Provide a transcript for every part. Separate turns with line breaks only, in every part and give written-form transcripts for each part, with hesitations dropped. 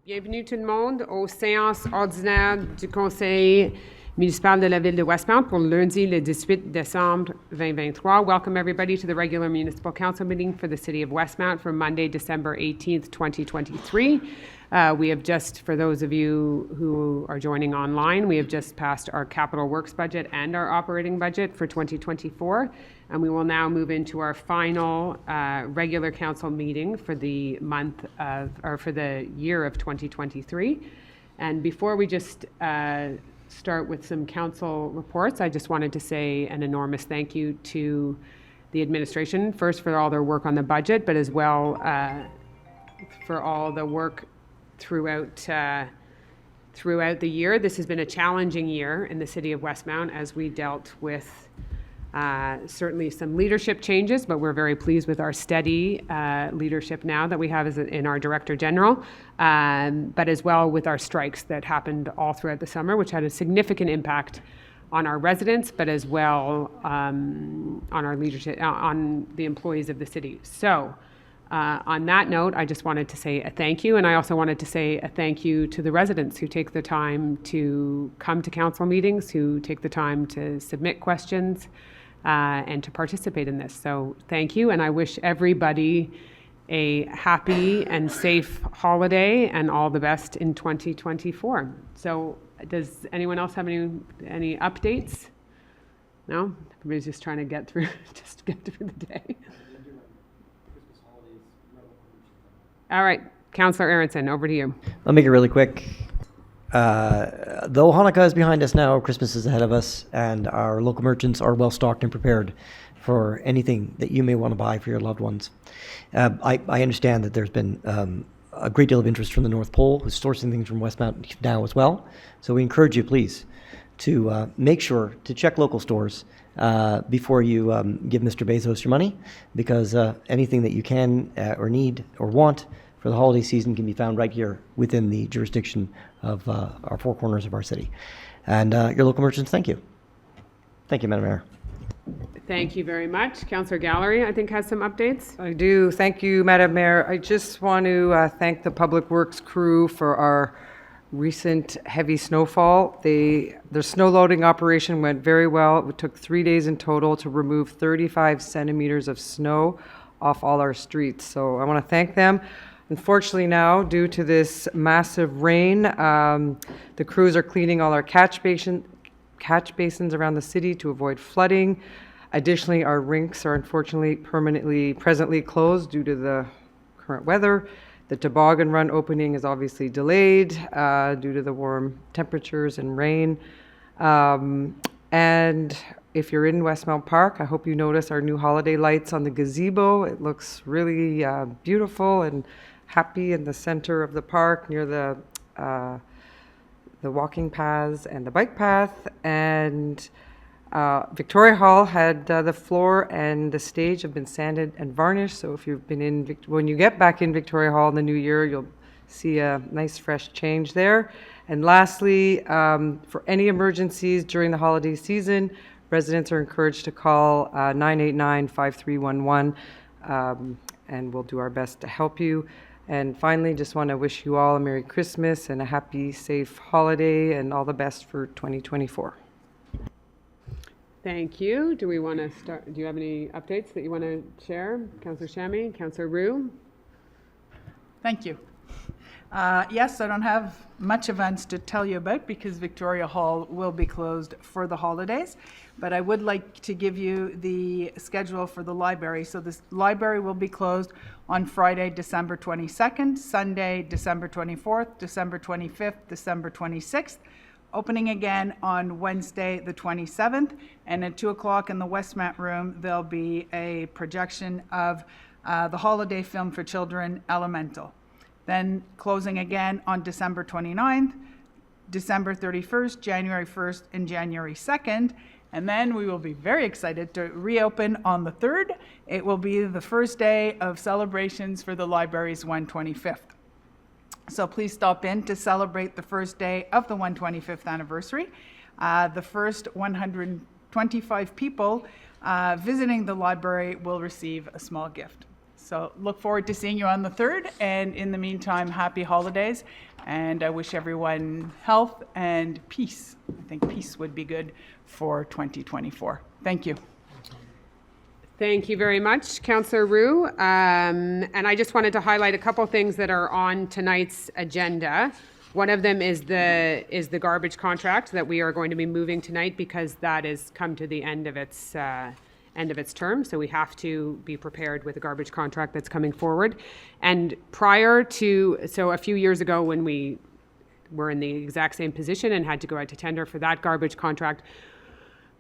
Bienvenue tout le monde aux séances ordinaires du Conseil municipal de la Ville de Westmount pour lundi le 18 décembre 2023. Welcome everybody to the regular municipal council meeting for the City of Westmount for Monday, December 18th, 2023. We have just, for those of you who are joining online, we have just passed our capital works budget and our operating budget for 2024. And we will now move into our final regular council meeting for the month of, or for the year of 2023. And before we just start with some council reports, I just wanted to say an enormous thank you to the administration, first for all their work on the budget, but as well for all the work throughout the year. This has been a challenging year in the City of Westmount as we dealt with certainly some leadership changes, but we're very pleased with our steady leadership now that we have in our Director General, but as well with our strikes that happened all throughout the summer, which had a significant impact on our residents, but as well on our leadership, on the employees of the city. So on that note, I just wanted to say a thank you, and I also wanted to say a thank you to the residents who take the time to come to council meetings, who take the time to submit questions, and to participate in this. So thank you, and I wish everybody a happy and safe holiday and all the best in 2024. So does anyone else have any updates? No? Everybody's just trying to get through the day. All right, Councillor Aronson, over to you.
I'll make it really quick. Though Hanukkah is behind us now, Christmas is ahead of us, and our local merchants are well stocked and prepared for anything that you may want to buy for your loved ones. I understand that there's been a great deal of interest from the North Pole, who's sourcing things from Westmount now as well. So we encourage you, please, to make sure to check local stores before you give Mr. Bezos your money, because anything that you can or need or want for the holiday season can be found right here within the jurisdiction of our four corners of our city. And your local merchants, thank you. Thank you, Madam Mayor.
Thank you very much. Councillor Gallery, I think, has some updates.
I do. Thank you, Madam Mayor. I just want to thank the Public Works crew for our recent heavy snowfall. Their snow loading operation went very well. It took 3 days in total to remove 35 centimeters of snow off all our streets. So I want to thank them. Unfortunately now, due to this massive rain, the crews are cleaning all our catch basins around the city to avoid flooding. Additionally, our rinks are unfortunately presently closed due to the current weather. The toboggan run opening is obviously delayed due to the warm temperatures and rain. And if you're in Westmount Park, I hope you notice our new holiday lights on the gazebo. It looks really beautiful and happy in the center of the park near the walking paths and the bike path. And Victoria Hall had the floor and the stage have been sanded and varnished. So if you've been in, when you get back in Victoria Hall in the new year, you'll see a nice fresh change there. And lastly, for any emergencies during the holiday season, residents are encouraged to call 989-5311, and we'll do our best to help you. And finally, just want to wish you all a Merry Christmas and a happy, safe holiday and all the best for 2024.
Thank you. Do we want to start? Do you have any updates that you want to share? Councillor Shammy, Councillor Roux?
Thank you. Yes, I don't have much events to tell you about because Victoria Hall will be closed for the holidays, but I would like to give you the schedule for the library. So this library will be closed on Friday, December 22nd, Sunday, December 24th, December 25th, December 26th, opening again on Wednesday, the 27th, and at 2 o'clock in the Westmount room, there'll be a projection of the holiday film for children, Elemental. Then closing again on December 29th, December 31st, January 1st, and January 2nd. And then we will be very excited to reopen on the 3rd. It will be the first day of celebrations for the library's 125th. So please stop in to celebrate the first day of the 125th anniversary. The first 125 people visiting the library will receive a small gift. So look forward to seeing you on the 3rd. And in the meantime, happy holidays. And I wish everyone health and peace. I think peace would be good for 2024. Thank you.
Thank you very much, Councillor Roux. And I just wanted to highlight a couple things that are on tonight's agenda. One of them is the garbage contract that we are going to be moving tonight because that has come to the end of its term. So we have to be prepared with a garbage contract that's coming forward. And so a few years ago when we were in the exact same position and had to go out to tender for that garbage contract,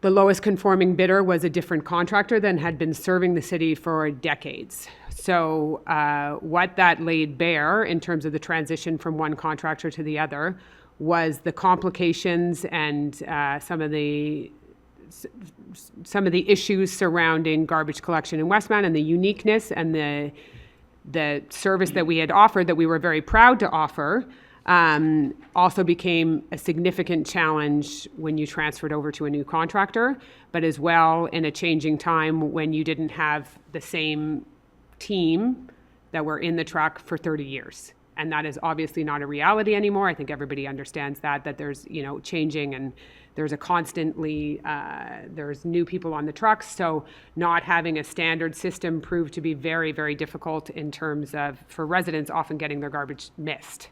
the lowest conforming bidder was a different contractor than had been serving the city for decades. So what that laid bare in terms of the transition from one contractor to the other was the complications and some of the issues surrounding garbage collection in Westmount and the uniqueness and the service that we had offered that we were very proud to offer also became a significant challenge when you transferred over to a new contractor, but as well in a changing time when you didn't have the same team that were in the truck for 30 years. And that is obviously not a reality anymore. I think everybody understands that there's, changing and there's a constantly, there's new people on the trucks. So not having a standard system proved to be very, very difficult in terms of, for residents often getting their garbage missed.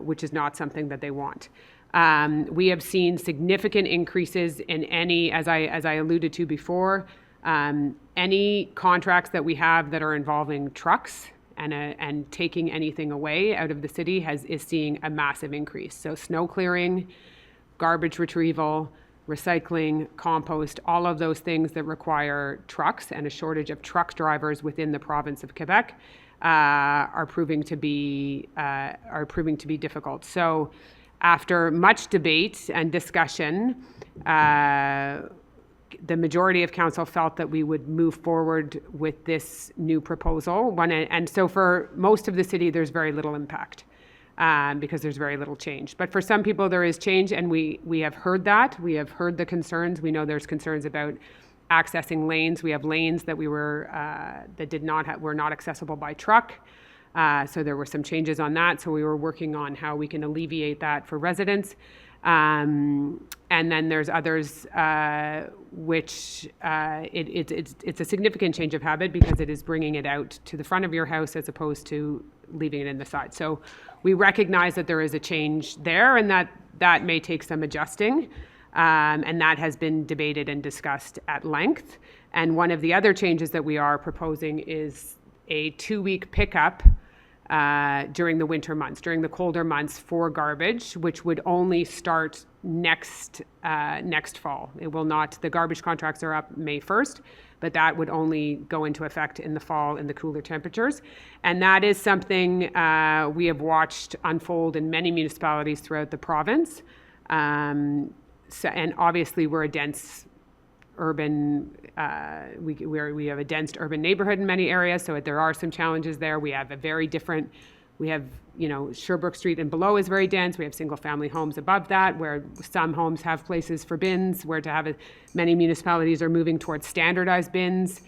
Which is not something that they want. We have seen significant increases in any, as I alluded to before, any contracts that we have that are involving trucks and taking anything away out of the city is seeing a massive increase. So snow clearing, garbage retrieval, recycling, compost, all of those things that require trucks and a shortage of truck drivers within the province of Quebec are proving to be difficult. So, after much debate and discussion, the majority of council felt that we would move forward with this new proposal. And so, for most of the city, there's very little impact because there's very little change. But for some people, there is change, and we have heard that. We have heard the concerns. We know there's concerns about accessing lanes. We have lanes that were not accessible by truck. So there were some changes on that. So we were working on how we can alleviate that for residents. And then there's others which it's a significant change of habit because it is bringing it out to the front of your house as opposed to leaving it in the side. So we recognize that there is a change there and that may take some adjusting. And that has been debated and discussed at length. And one of the other changes that we are proposing is a 2-week pickup during the winter months, during the colder months for garbage, which would only start next fall. It will not, the garbage contracts are up May 1st, but that would only go into effect in the fall in the cooler temperatures. And that is something we have watched unfold in many municipalities throughout the province. And obviously we're a dense urban, we have a dense urban neighborhood in many areas, so there are some challenges there. We have Sherbrooke Street and below is very dense. We have single family homes above that where some homes have places for bins, many municipalities are moving towards standardized bins.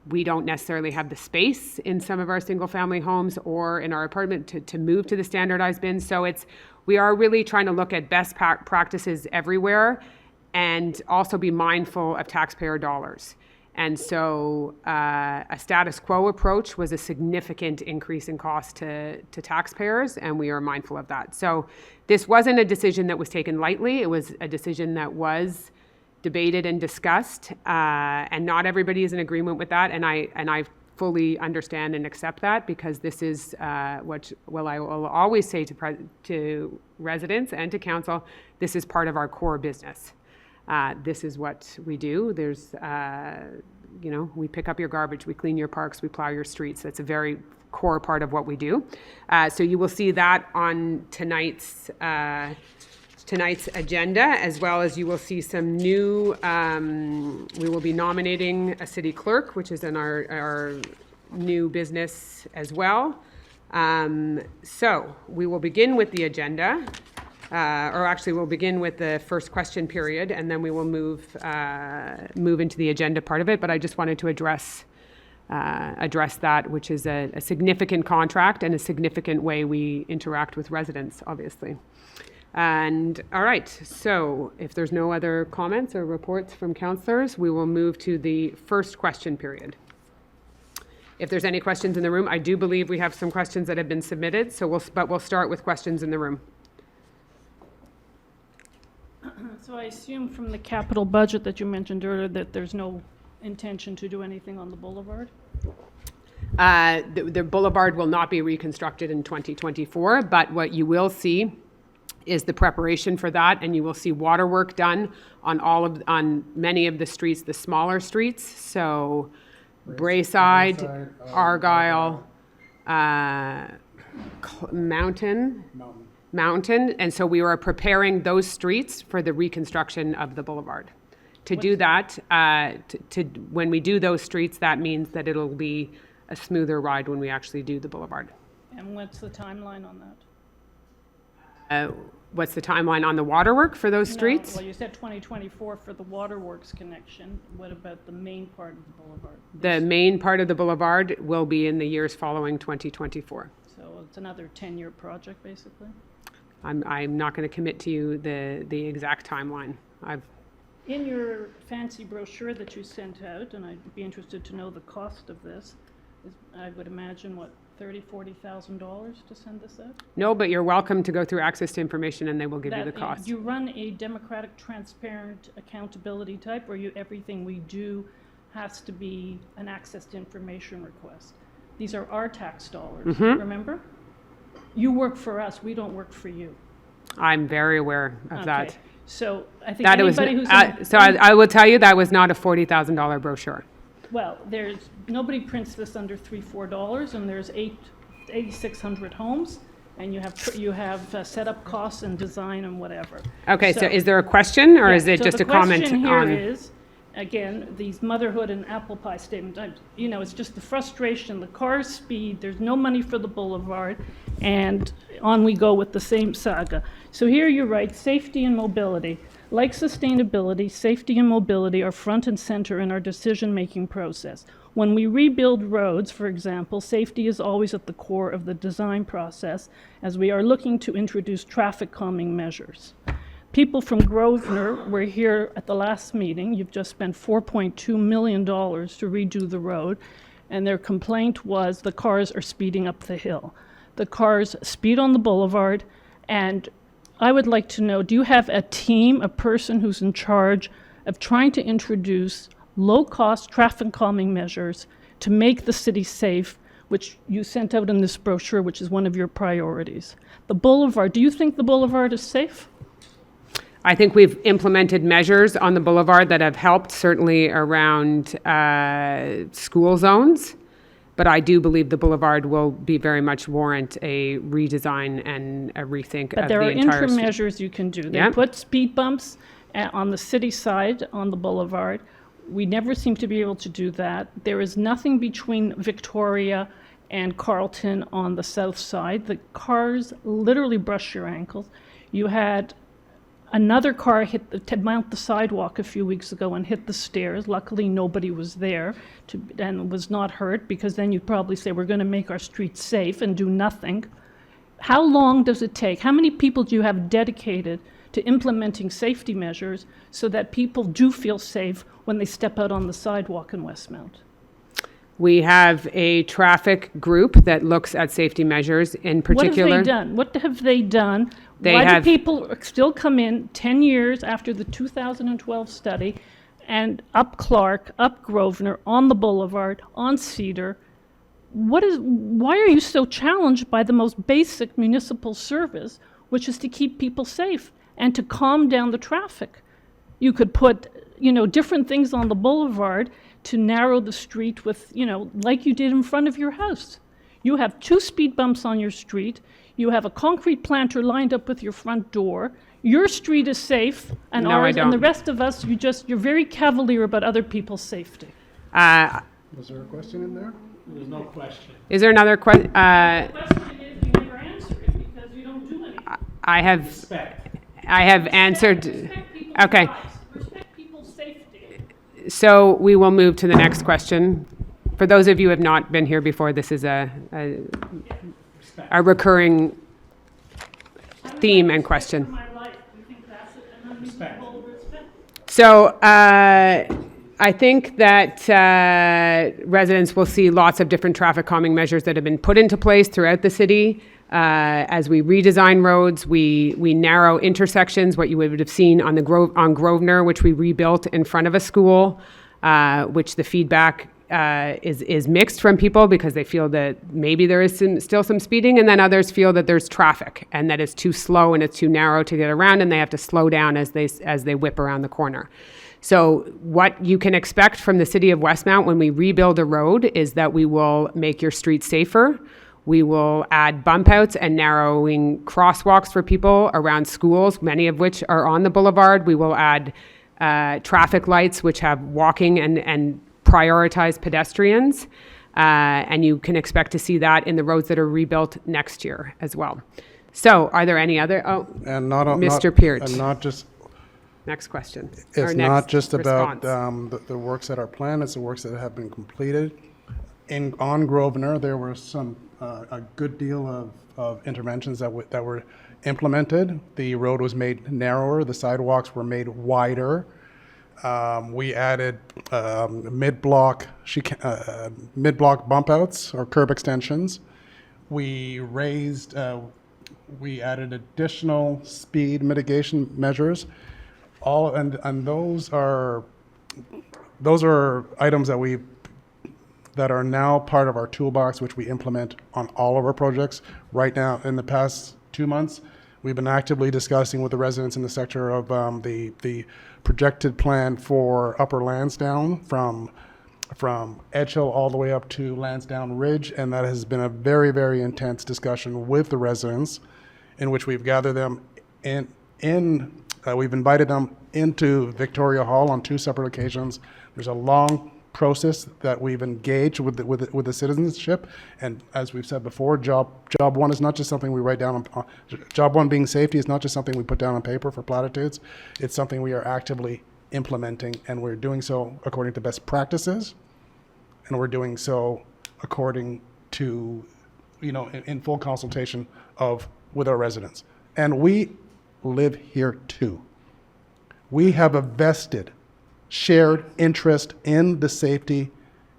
We don't necessarily have the space in some of our single family homes or in our apartment to move to the standardized bins. So we are really trying to look at best practices everywhere and also be mindful of taxpayer dollars. And so a status quo approach was a significant increase in cost to taxpayers, and we are mindful of that. So this wasn't a decision that was taken lightly. It was a decision that was debated and discussed, and not everybody is in agreement with that. And I fully understand and accept that because this is I will always say to residents and to council, this is part of our core business. This is what we do. There's, we pick up your garbage, we clean your parks, we plow your streets. That's a very core part of what we do. So you will see that on tonight's agenda, as well as you will see some new, we will be nominating a city clerk, which is in our new business as well. So we will begin with the agenda. We'll begin with the first question period, and then we will move into the agenda part of it. But I just wanted to address address that, which is a significant contract and a significant way we interact with residents, obviously. And all right, so if there's no other comments or reports from councillors, we will move to the first question period. If there's any questions in the room, I do believe we have some questions that have been submitted, so we'll start with questions in the room.
So I assume from the capital budget that you mentioned earlier that there's no intention to do anything on the boulevard?
The boulevard will not be reconstructed in 2024, but what you will see is the preparation for that, and you will see water work done on many of the streets, the smaller streets. So Braeside, Argyle, Mountain. And so we are preparing those streets for the reconstruction of the boulevard. To do that, when we do those streets, that means that it'll be a smoother ride when we actually do the boulevard.
And what's the timeline on that?
What's the timeline on the water work for those streets?
No, well, you said 2024 for the waterworks connection. What about the main part of the boulevard?
The main part of the boulevard will be in the years following 2024.
So it's another 10-year project, basically?
I'm not going to commit to you the exact timeline.
In your fancy brochure that you sent out, and I'd be interested to know the cost of this, I would imagine, what, $30,000, $40,000 to send this out?
No, but you're welcome to go through access to information and they will give you the cost.
You run a democratic, transparent accountability type, or everything we do has to be an access to information request? These are our tax dollars, remember? You work for us, we don't work for you.
I'm very aware of that.
So I think
That
anybody
was,
who's...
I will tell you that was not a $40,000 brochure.
Well, nobody prints this under $3-4, and there's 8,600 homes, and you have setup costs and design and whatever.
Okay, so is there a question, or is it
so
just
the
a comment
question
on?
here is, again, these motherhood and apple pie statements, it's just the frustration, the car's speed, there's no money for the boulevard, and on we go with the same saga. So here you write, safety and mobility. Like sustainability, safety and mobility are front and center in our decision-making process. When we rebuild roads, for example, safety is always at the core of the design process, as we are looking to introduce traffic calming measures. People from Grosvenor were here at the last meeting. You've just spent $4.2 million to redo the road, and their complaint was the cars are speeding up the hill. The cars speed on the boulevard, and I would like to know, do you have a team, a person who's in charge of trying to introduce low-cost traffic calming measures to make the city safe, which you sent out in this brochure, which is one of your priorities? The boulevard, do you think the boulevard is safe?
I think we've implemented measures on the boulevard that have helped, certainly around school zones. But I do believe the boulevard will be very much warrant a redesign and a rethink
But
of
there
the
are
entire
interim measures you can do. They
Yeah.
put speed bumps on the city side on the boulevard. We never seem to be able to do that. There is nothing between Victoria and Carlton on the south side. The cars literally brush your ankles. You had another car to mount the sidewalk a few weeks ago and hit the stairs. Luckily, nobody was there and was not hurt, because then you'd probably say, we're going to make our streets safe and do nothing. How long does it take? How many people do you have dedicated to implementing safety measures so that people do feel safe when they step out on the sidewalk in Westmount?
We have a traffic group that looks at safety measures in particular.
What have they done? What have they done?
They
Why
have-
do people still come in 10 years after the 2012 study and up Clark, up Grosvenor, on the boulevard, on Cedar? Why are you so challenged by the most basic municipal service, which is to keep people safe and to calm down the traffic? You could put, different things on the boulevard to narrow the street with, like you did in front of your house. You have 2 speed bumps on your street. You have a concrete planter lined up with your front door. Your street is safe, and
No, I
ours, and the
don't.
rest of us, you're very cavalier about other people's safety.
Was there a question in there?
There's no question.
Is there another question?
The question is, you never answer it because you don't do anything.
I have answered.
Respect people's
Okay.
lives. Respect people's safety.
So we will move to the next question for those of you who have not been here before, this is a recurring theme and question.
My life, we think that's an unreasonable respect.
So I think that residents will see lots of different traffic calming measures that have been put into place throughout the city. As we redesign roads, we narrow intersections, what you would have seen on on Grosvenor, which we rebuilt in front of a school, which the feedback is mixed from people because they feel that maybe there is still some speeding, and then others feel that there's traffic and that it's too slow and it's too narrow to get around, and they have to slow down as they whip around the corner. So what you can expect from the city of Westmount when we rebuild a road is that we will make your streets safer. We will add bump outs and narrowing crosswalks for people around schools, many of which are on the boulevard. We will add traffic lights which have walking and prioritize pedestrians. And you can expect to see that in the roads that are rebuilt next year as well. So are there any other,
And
Mr. Peart.
And not just,
Next question.
it's not just about
response.
the works that are planned, it's the works that have been completed. On Grosvenor, there were some, a good deal of interventions that were implemented. The road was made narrower, the sidewalks were made wider. We added mid-block bump outs or curb extensions. We added additional speed mitigation measures. And those are items that are now part of our toolbox, which we implement on all of our projects. Right now, in the past 2 months, we've been actively discussing with the residents in the sector of the projected plan for Upper Lansdowne from Edge Hill all the way up to Lansdowne Ridge, and that has been a very, very intense discussion with the residents, in which we've gathered them we've invited them into Victoria Hall on 2 separate occasions. There's a long process that we've engaged with the citizenship, and as we've said before, job one is not just something we write down on job one being safety is not just something we put down on paper for platitudes. It's something we are actively implementing, and we're doing so according to best practices, and we're doing so according to, in full consultation with our residents. And we live here too. We have a vested shared interest in the safety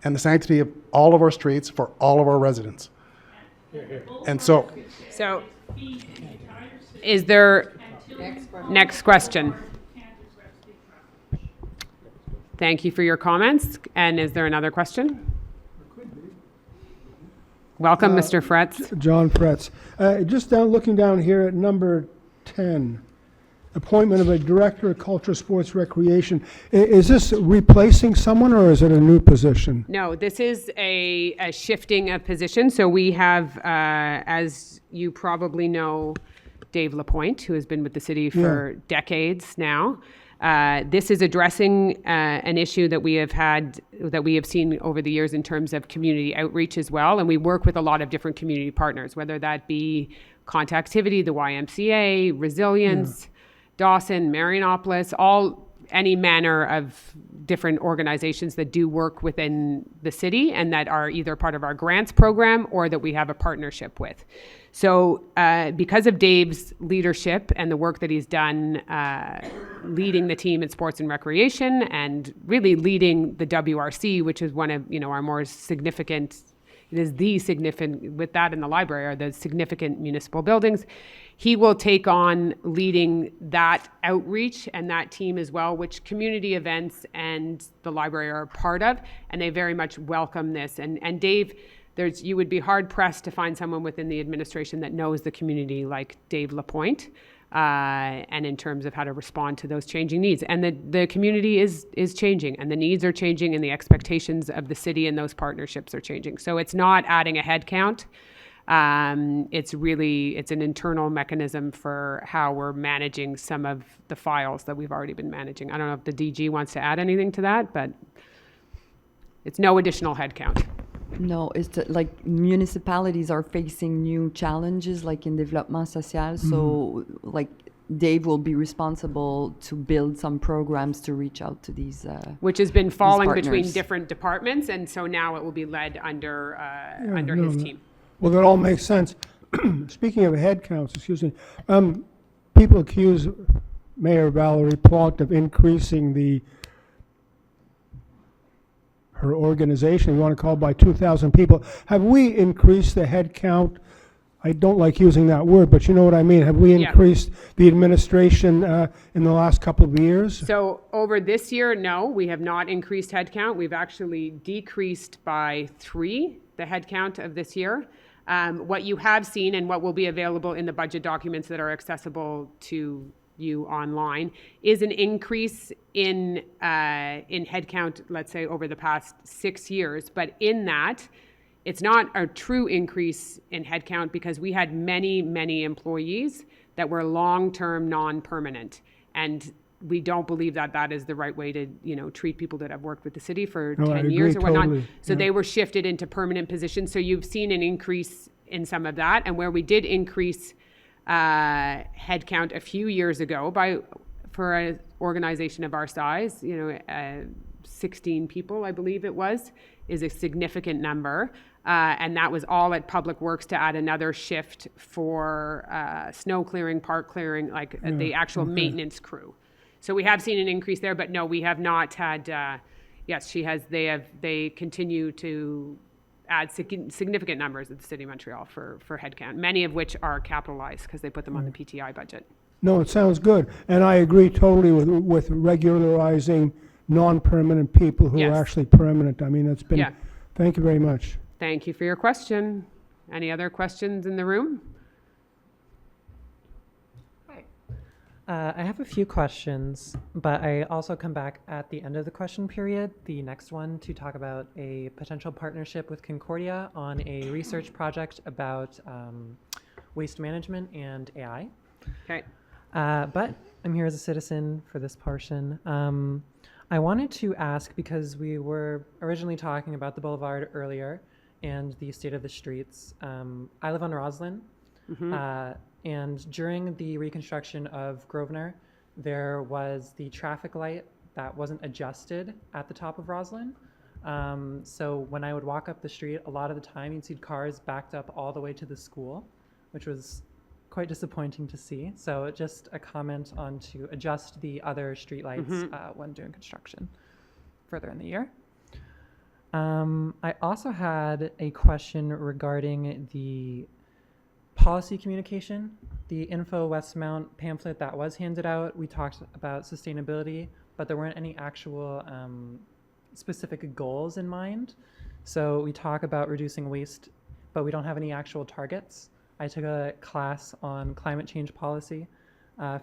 and the sanctity of all of our streets for all of our residents. And so
is there, next question. Thank you for your comments. And is there another question? Welcome, Mr. Fretz.
John Fretz. Just looking down here at number 10, appointment of a director of culture, sports, recreation. Is this replacing someone or is it a new position?
No, this is a shifting of position. So we have, as you probably know, Dave Lapointe, who has been with the city for decades now. This is addressing an issue that we have seen over the years in terms of community outreach as well. And we work with a lot of different community partners, whether that be Contactivity, the YMCA, Resilience, Dawson, Marianopolis, any manner of different organizations that do work within the city and that are either part of our grants program or that we have a partnership with. So because of Dave's leadership and the work that he's done leading the team in sports and recreation and really leading the WRC, which is one of our more significant, it is the significant, with that in the library, are the significant municipal buildings. He will take on leading that outreach and that team as well, which community events and the library are a part of, and they very much welcome this. And Dave, you would be hard pressed to find someone within the administration that knows the community like Dave Lapointe, and in terms of how to respond to those changing needs. And the community is changing, and the needs are changing, and the expectations of the city and those partnerships are changing. So it's not adding a head count. It's an internal mechanism for how we're managing some of the files that we've already been managing. I don't know if the DG wants to add anything to that, but it's no additional head count.
No, it's like municipalities are facing new challenges, like in development social. So, like Dave will be responsible to build some programs to reach out to these.
Which has been falling between
partners.
different departments, and so now it will be led under his team.
Well, that all makes sense. Speaking of head counts, excuse me, people accuse Mayor Valerie Plante of increasing her organization, you want to call it, by 2,000 people. Have we increased the head count? I don't like using that word, but you know what I mean. Have we
Yeah.
increased the administration in the last couple of years?
So over this year, no, we have not increased headcount. We've actually decreased by 3 the headcount of this year. What you have seen and what will be available in the budget documents that are accessible to you online is an increase in headcount, let's say, over the past 6 years. But in that, it's not a true increase in headcount because we had many, many employees that were long-term, non-permanent. And we don't believe that that is the right way to, treat people that have worked with the city for
No, I
10
agree
years or whatnot.
totally,
So
yeah.
they were shifted into permanent positions. So you've seen an increase in some of that. And where we did increase headcount a few years ago for an organization of our size, 16 people, I believe it was, is a significant number. And that was all at Public Works to add another shift for snow clearing, park clearing, like the actual maintenance crew. So we have seen an increase there, but no, we have not had, yes, they continue to add significant numbers at the City of Montreal for headcount, many of which are capitalized because they put them on the PTI budget.
No, it sounds good. And I agree totally with regularizing non-permanent people who
Yes.
are actually permanent. I mean, it's been,
Yeah.
thank you very much.
Thank you for your question. Any other questions in the room?
I have a few questions, but I also come back at the end of the question period, the next one, to talk about a potential partnership with Concordia on a research project about waste management and AI.
Okay.
But I'm here as a citizen for this portion. I wanted to ask, because we were originally talking about the boulevard earlier and the state of the streets. I live on Roslyn. And during the reconstruction of Grosvenor, there was the traffic light that wasn't adjusted at the top of Roslyn. So when I would walk up the street, a lot of the time you'd see cars backed up all the way to the school, which was quite disappointing to see. So just a comment on to adjust the other streetlights when doing construction further in the year. I also had a question regarding the policy communication. The Info Westmount pamphlet that was handed out, we talked about sustainability, but there weren't any actual specific goals in mind. So we talk about reducing waste, but we don't have any actual targets. I took a class on climate change policy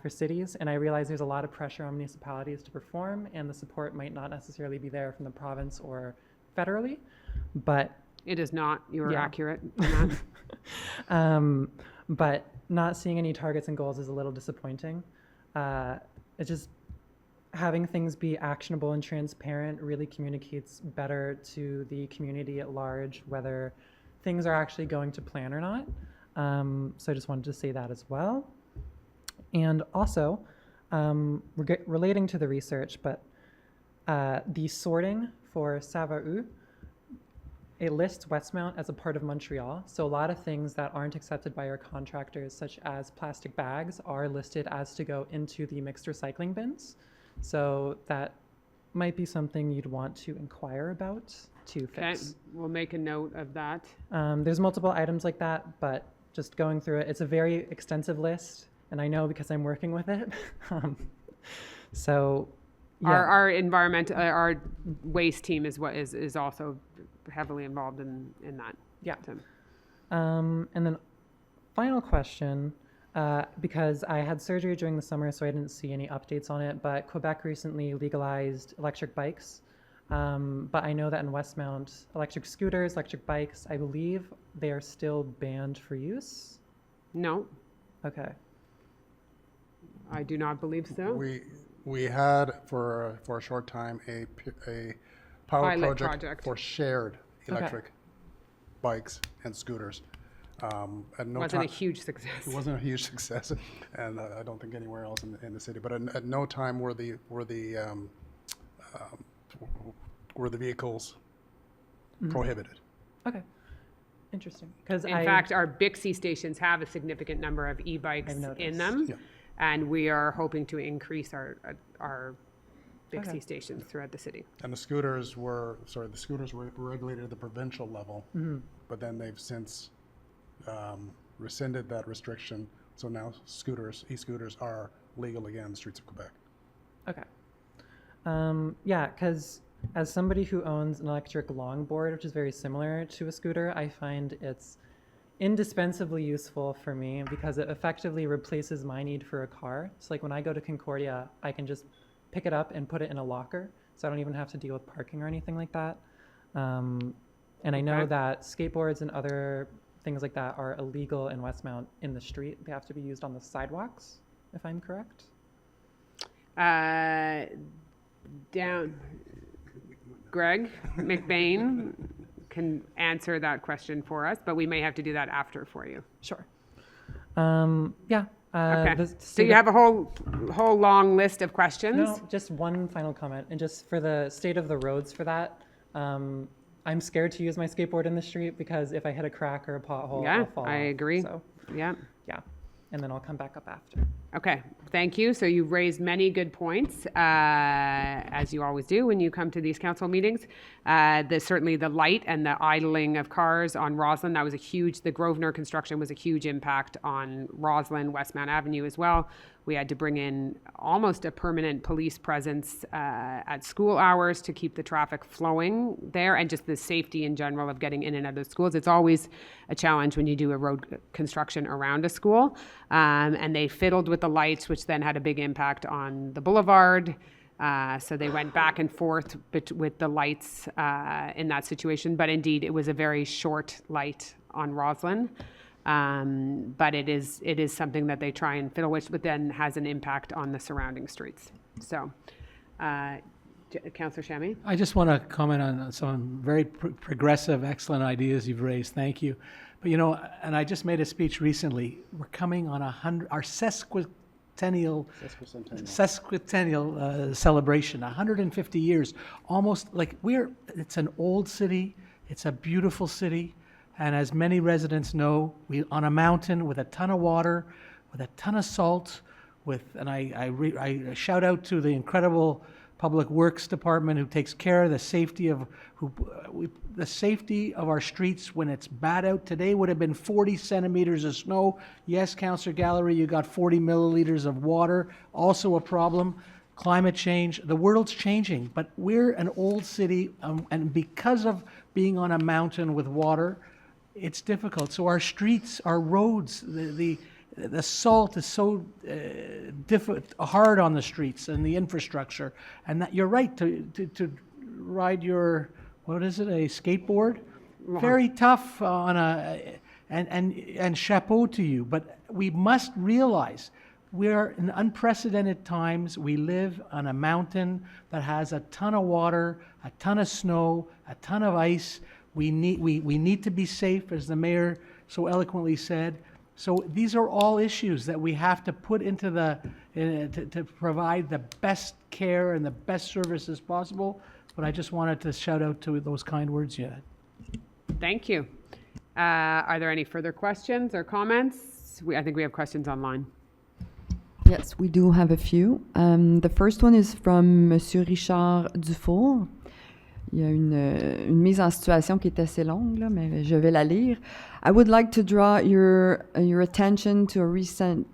for cities, and I realized there's a lot of pressure on municipalities to perform, and the support might not necessarily be there from the province or federally, but
It is not. You are
Yeah.
accurate on that.
but not seeing any targets and goals is a little disappointing. It's just having things be actionable and transparent really communicates better to the community at large whether things are actually going to plan or not. So I just wanted to say that as well. And also, relating to the research, but the sorting for Savaru, it lists Westmount as a part of Montreal. So a lot of things that aren't accepted by our contractors, such as plastic bags, are listed as to go into the mixed recycling bins. So that might be something you'd want to inquire about to
Okay,
fix.
we'll make a note of that.
There's multiple items like that, but just going through it, it's a very extensive list, and I know because I'm working with it. So, yeah.
Our environment, our waste team is also heavily involved in that.
Yeah.
So,
And then final question, because I had surgery during the summer, so I didn't see any updates on it, but Quebec recently legalized electric bikes. But I know that in Westmount, electric scooters, electric bikes, I believe they are still banned for use.
no,
Okay.
I do not believe so.
We had for a short time a power
Pilot
project
project.
for shared electric bikes and scooters. At no
Wasn't a
time,
huge success.
it wasn't a huge success, and I don't think anywhere else in the city. But at no time were the vehicles prohibited.
Okay. Interesting. Because
In fact, our Bixby stations have a significant number of e-bikes
I've
in
noticed.
them.
Yeah.
And we are hoping to increase our Bixby
Okay.
stations throughout the city.
And the scooters were regulated at the provincial level, but then they've since rescinded that restriction. So now e-scooters are legal again in the streets of Quebec.
Okay. Yeah, because as somebody who owns an electric longboard, which is very similar to a scooter, I find it's indispensably useful for me because it effectively replaces my need for a car. So like when I go to Concordia, I can just pick it up and put it in a locker, so I don't even have to deal with parking or anything like that. And I know
Okay.
that skateboards and other things like that are illegal in Westmount in the street. They have to be used on the sidewalks, if I'm correct.
Greg McBain can answer that question for us, but we may have to do that after for you.
Sure. Yeah.
Okay.
the
So
state
you
of-
have a whole long list of questions?
No, just one final comment, and just for the state of the roads for that, I'm scared to use my skateboard in the street because if I hit a crack or a pothole,
Yeah,
I'll fall
I
off.
agree.
So,
Yeah.
yeah, and then I'll come back up after.
Okay, thank you. So you've raised many good points, as you always do when you come to these council meetings. Certainly the light and the idling of cars on Roslyn, that was the Grosvenor construction was a huge impact on Roslyn, Westmount Avenue as well. We had to bring in almost a permanent police presence at school hours to keep the traffic flowing there, and just the safety in general of getting in and out of the schools. It's always a challenge when you do a road construction around a school. And they fiddled with the lights, which then had a big impact on the boulevard. So they went back and forth with the lights in that situation. But indeed, it was a very short light on Roslyn. But it is something that they try and fiddle with, but then has an impact on the surrounding streets. So, Councillor Shammy?
I just want to comment on some very progressive, excellent ideas you've raised. Thank you. But and I just made a speech recently. We're coming on our sesquicentennial celebration, 150 years, almost like it's an old city, it's a beautiful city, and as many residents know, we're on a mountain with a ton of water, with a ton of salt, I shout out to the incredible Public Works Department who takes care of the safety of our streets when it's bad out. Today would have been 40 centimeters of snow. Yes, Councillor Gallery, you got 40 milliliters of water, also a problem. Climate change, the world's changing, but we're an old city, and because of being on a mountain with water, it's difficult. So our streets, our roads, the salt is so hard on the streets and the infrastructure, and that you're right to ride your, what is it, a skateboard? Very tough and chapeau to you. But we must realize we are in unprecedented times. We live on a mountain that has a ton of water, a ton of snow, a ton of ice. We need to be safe, as the mayor so eloquently said. So these are all issues that we have to put into to provide the best care and the best services possible. But I just wanted to shout out to those kind words you had.
Thank you. Are there any further questions or comments? I think we have questions online.
Yes, we do have a few. The first one is from Monsieur Richard Dufour. Il y a une mise en situation qui est assez longue, là, mais je vais la lire. I would like to draw your attention to a recent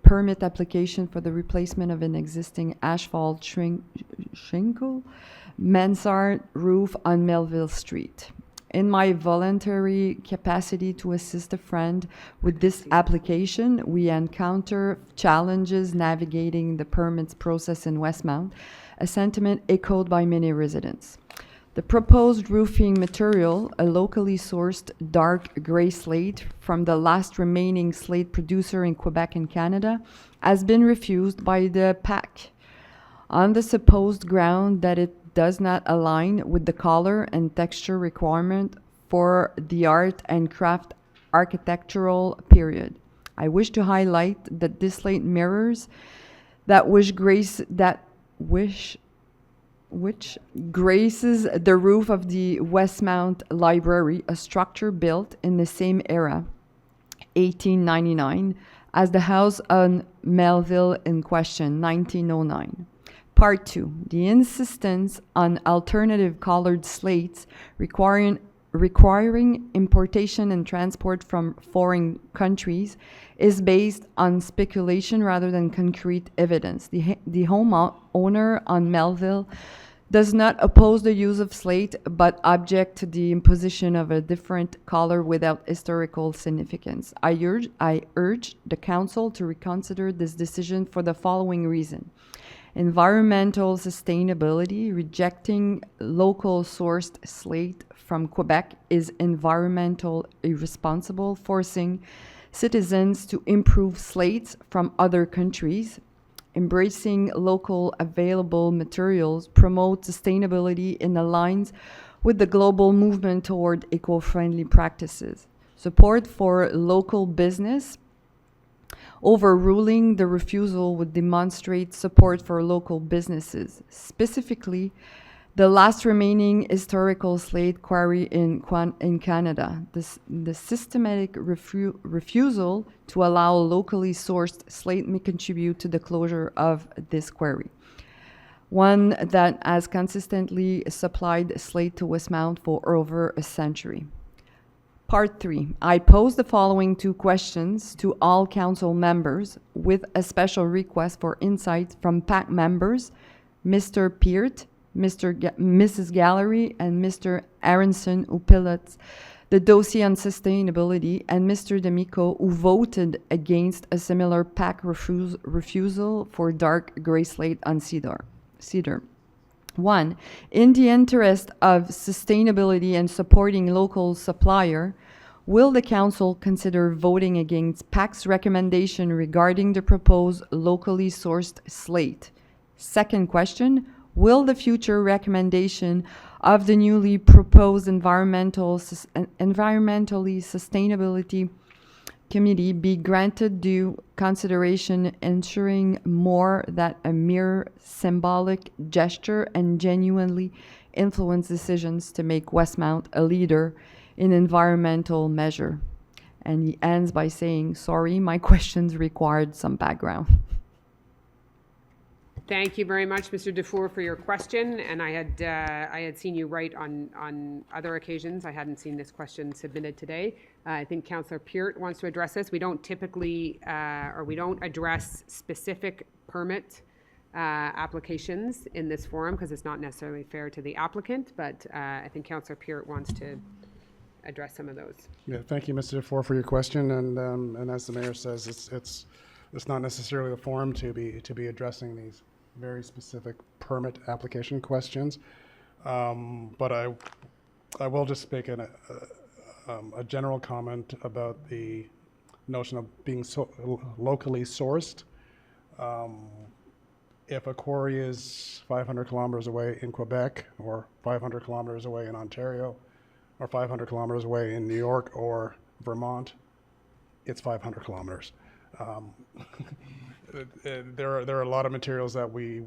permit application for the replacement of an existing asphalt shingle mansard roof on Melville Street. In my voluntary capacity to assist a friend with this application, we encounter challenges navigating the permits process in Westmount, a sentiment echoed by many residents. The proposed roofing material, a locally sourced dark gray slate from the last remaining slate producer in Quebec and Canada, has been refused by the PAC on the supposed ground that it does not align with the color and texture requirement for the art and craft architectural period. I wish to highlight that this slate mirrors which graces the roof of the Westmount Library, a structure built in the same era, 1899, as the house on Melville in question, 1909. Part 2. The insistence on alternative colored slates requiring importation and transport from foreign countries is based on speculation rather than concrete evidence. The homeowner on Melville does not oppose the use of slate, but object to the imposition of a different color without historical significance. I urge the council to reconsider this decision for the following reason. Environmental sustainability. Rejecting local sourced slate from Quebec is environmental irresponsible, forcing citizens to improve slates from other countries. Embracing local available materials promotes sustainability in alliance with the global movement toward eco-friendly practices. Support for local business. Overruling the refusal would demonstrate support for local businesses, specifically the last remaining historical slate quarry in Canada. The systematic refusal to allow locally sourced slate may contribute to the closure of this quarry, one that has consistently supplied slate to Westmount for over a century. Part 3. I pose the following 2 questions to all council members with a special request for insights from PAC members, Mr. Peart, Mrs. Gallery, and Mr. Aronson, who pilots the dossier on sustainability, and Mr. D'Amico, who voted against a similar PAC refusal for dark gray slate on cedar. 1. In the interest of sustainability and supporting local supplier, will the council consider voting against PAC's recommendation regarding the proposed locally sourced slate? Second question, will the future recommendation of the newly proposed environmentally sustainability committee be granted due consideration, ensuring more than a mere symbolic gesture and genuinely influence decisions to make Westmount a leader in environmental measure? And he ends by saying, sorry, my questions required some background.
Thank you very much, Mr. Dufour, for your question. And I had seen you write on other occasions. I hadn't seen this question submitted today. I think Councillor Peart wants to address this. We don't typically, or we don't address specific permit applications in this forum because it's not necessarily fair to the applicant. But I think Councillor Peart wants to address some of those.
Yeah, thank you, Mr. Dufour, for your question. And as the mayor says, it's not necessarily the forum to be addressing these very specific permit application questions, but I will just make a general comment about the notion of being locally sourced. If a quarry is 500 kilometers away in Quebec, or 500 kilometers away in Ontario, or 500 kilometers away in New York or Vermont, it's 500 kilometers. There are a lot of materials that we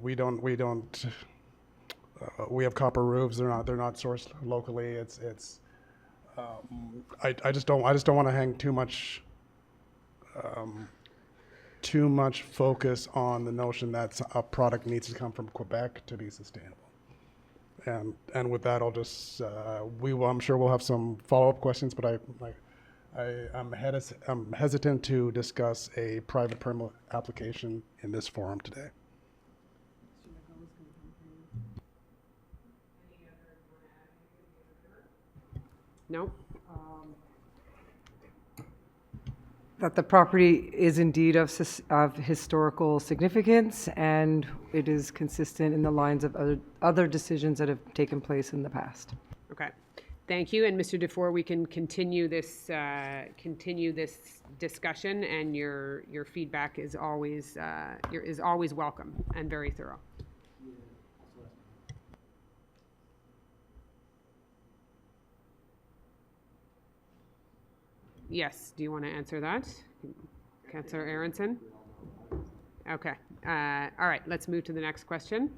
have copper roofs. They're not sourced locally. I just don't want to hang too much focus on the notion that a product needs to come from Quebec to be sustainable. And with that, I'll just I'm sure we'll have some follow-up questions, but I'm hesitant to discuss a private permit application in this forum today.
No?
That the property is indeed of historical significance, and it is consistent in the lines of other decisions that have taken place in the past.
Okay. Thank you. And Mr. Dufour, we can continue this discussion, and your feedback is always welcome and very thorough. Yes, do you want to answer that? Councillor Aronson? Okay. All right, let's move to the next question.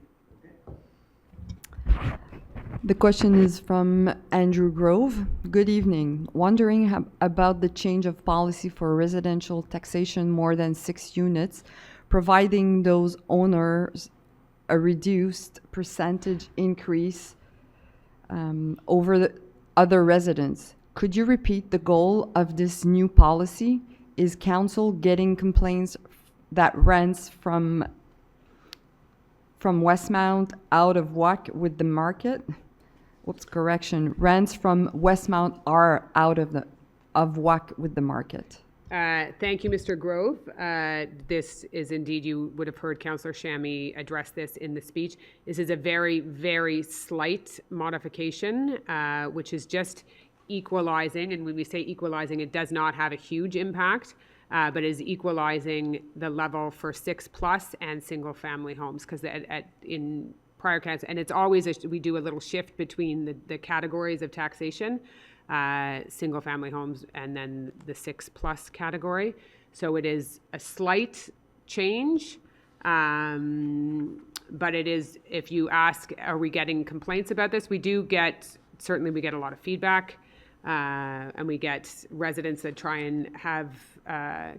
The question is from Andrew Grove. Good evening. Wondering about the change of policy for residential taxation more than 6 units, providing those owners a reduced percentage increase over the other residents. Could you repeat the goal of this new policy? Is council getting complaints that rents from Westmount out of whack with the market? Whoops, correction. Rents from Westmount are out of whack with the market.
Thank you, Mr. Grove. This is indeed, you would have heard Councillor Shammy address this in the speech. This is a very, very slight modification, which is just equalizing. And when we say equalizing, it does not have a huge impact, but is equalizing the level for 6+ and single-family homes. Because in prior council, and it's always, we do a little shift between the categories of taxation, single-family homes and then the 6+ category. So it is a slight change, but it is, if you ask, are we getting complaints about this? We do get, certainly we get a lot of feedback, and we get residents that try and have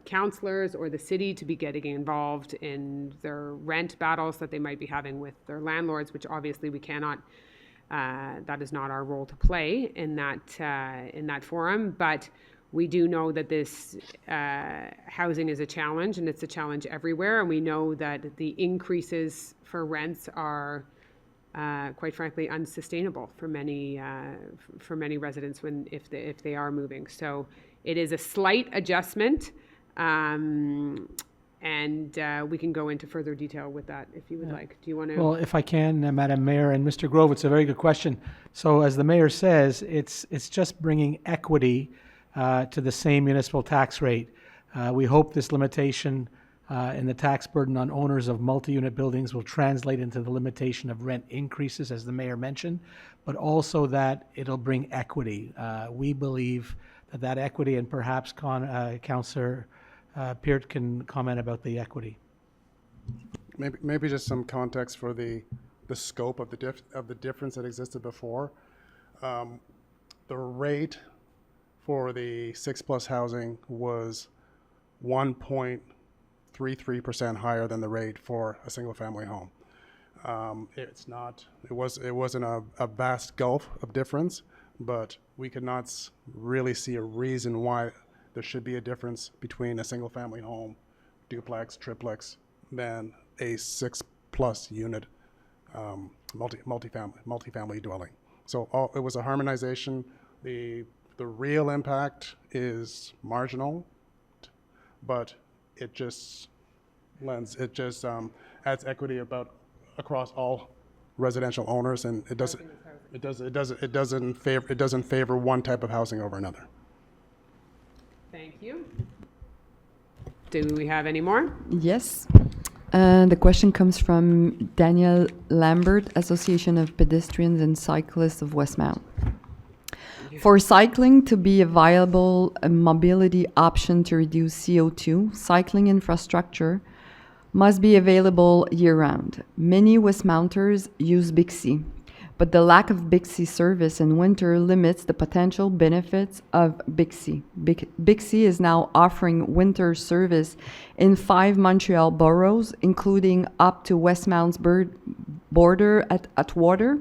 councillors or the city to be getting involved in their rent battles that they might be having with their landlords, which obviously we cannot, that is not our role to play in that forum. But we do know that this housing is a challenge, and it's a challenge everywhere. And we know that the increases for rents are, quite frankly, unsustainable for many residents if they are moving. So it is a slight adjustment, and we can go into further detail with that if you would like. Do you want to?
Well, if I can, Madam Mayor and Mr. Grove, it's a very good question. So as the mayor says, it's just bringing equity to the same municipal tax rate. We hope this limitation in the tax burden on owners of multi-unit buildings will translate into the limitation of rent increases, as the mayor mentioned, but also that it'll bring equity. We believe that equity, and perhaps Councillor Peart can comment about the equity.
Maybe just some context for the scope of the difference that existed before. The rate for the 6+ housing was 1.33% higher than the rate for a single-family home. It wasn't a vast gulf of difference, but we could not really see a reason why there should be a difference between a single-family home, duplex, triplex, than a 6+ unit multifamily dwelling. So it was a harmonization. The real impact is marginal, but it just adds equity across all residential owners, and it doesn't favor one type of housing over another.
Thank you. Do we have any more?
Yes. The question comes from Daniel Lambert, Association of Pedestrians and Cyclists of Westmount. For cycling to be a viable mobility option to reduce CO2, cycling infrastructure must be available year-round. Many Westmounters use Bixi, but the lack of Bixi service in winter limits the potential benefits of Bixi. Bixi is now offering winter service in 5 Montreal boroughs, including up to Westmount's border at Atwater.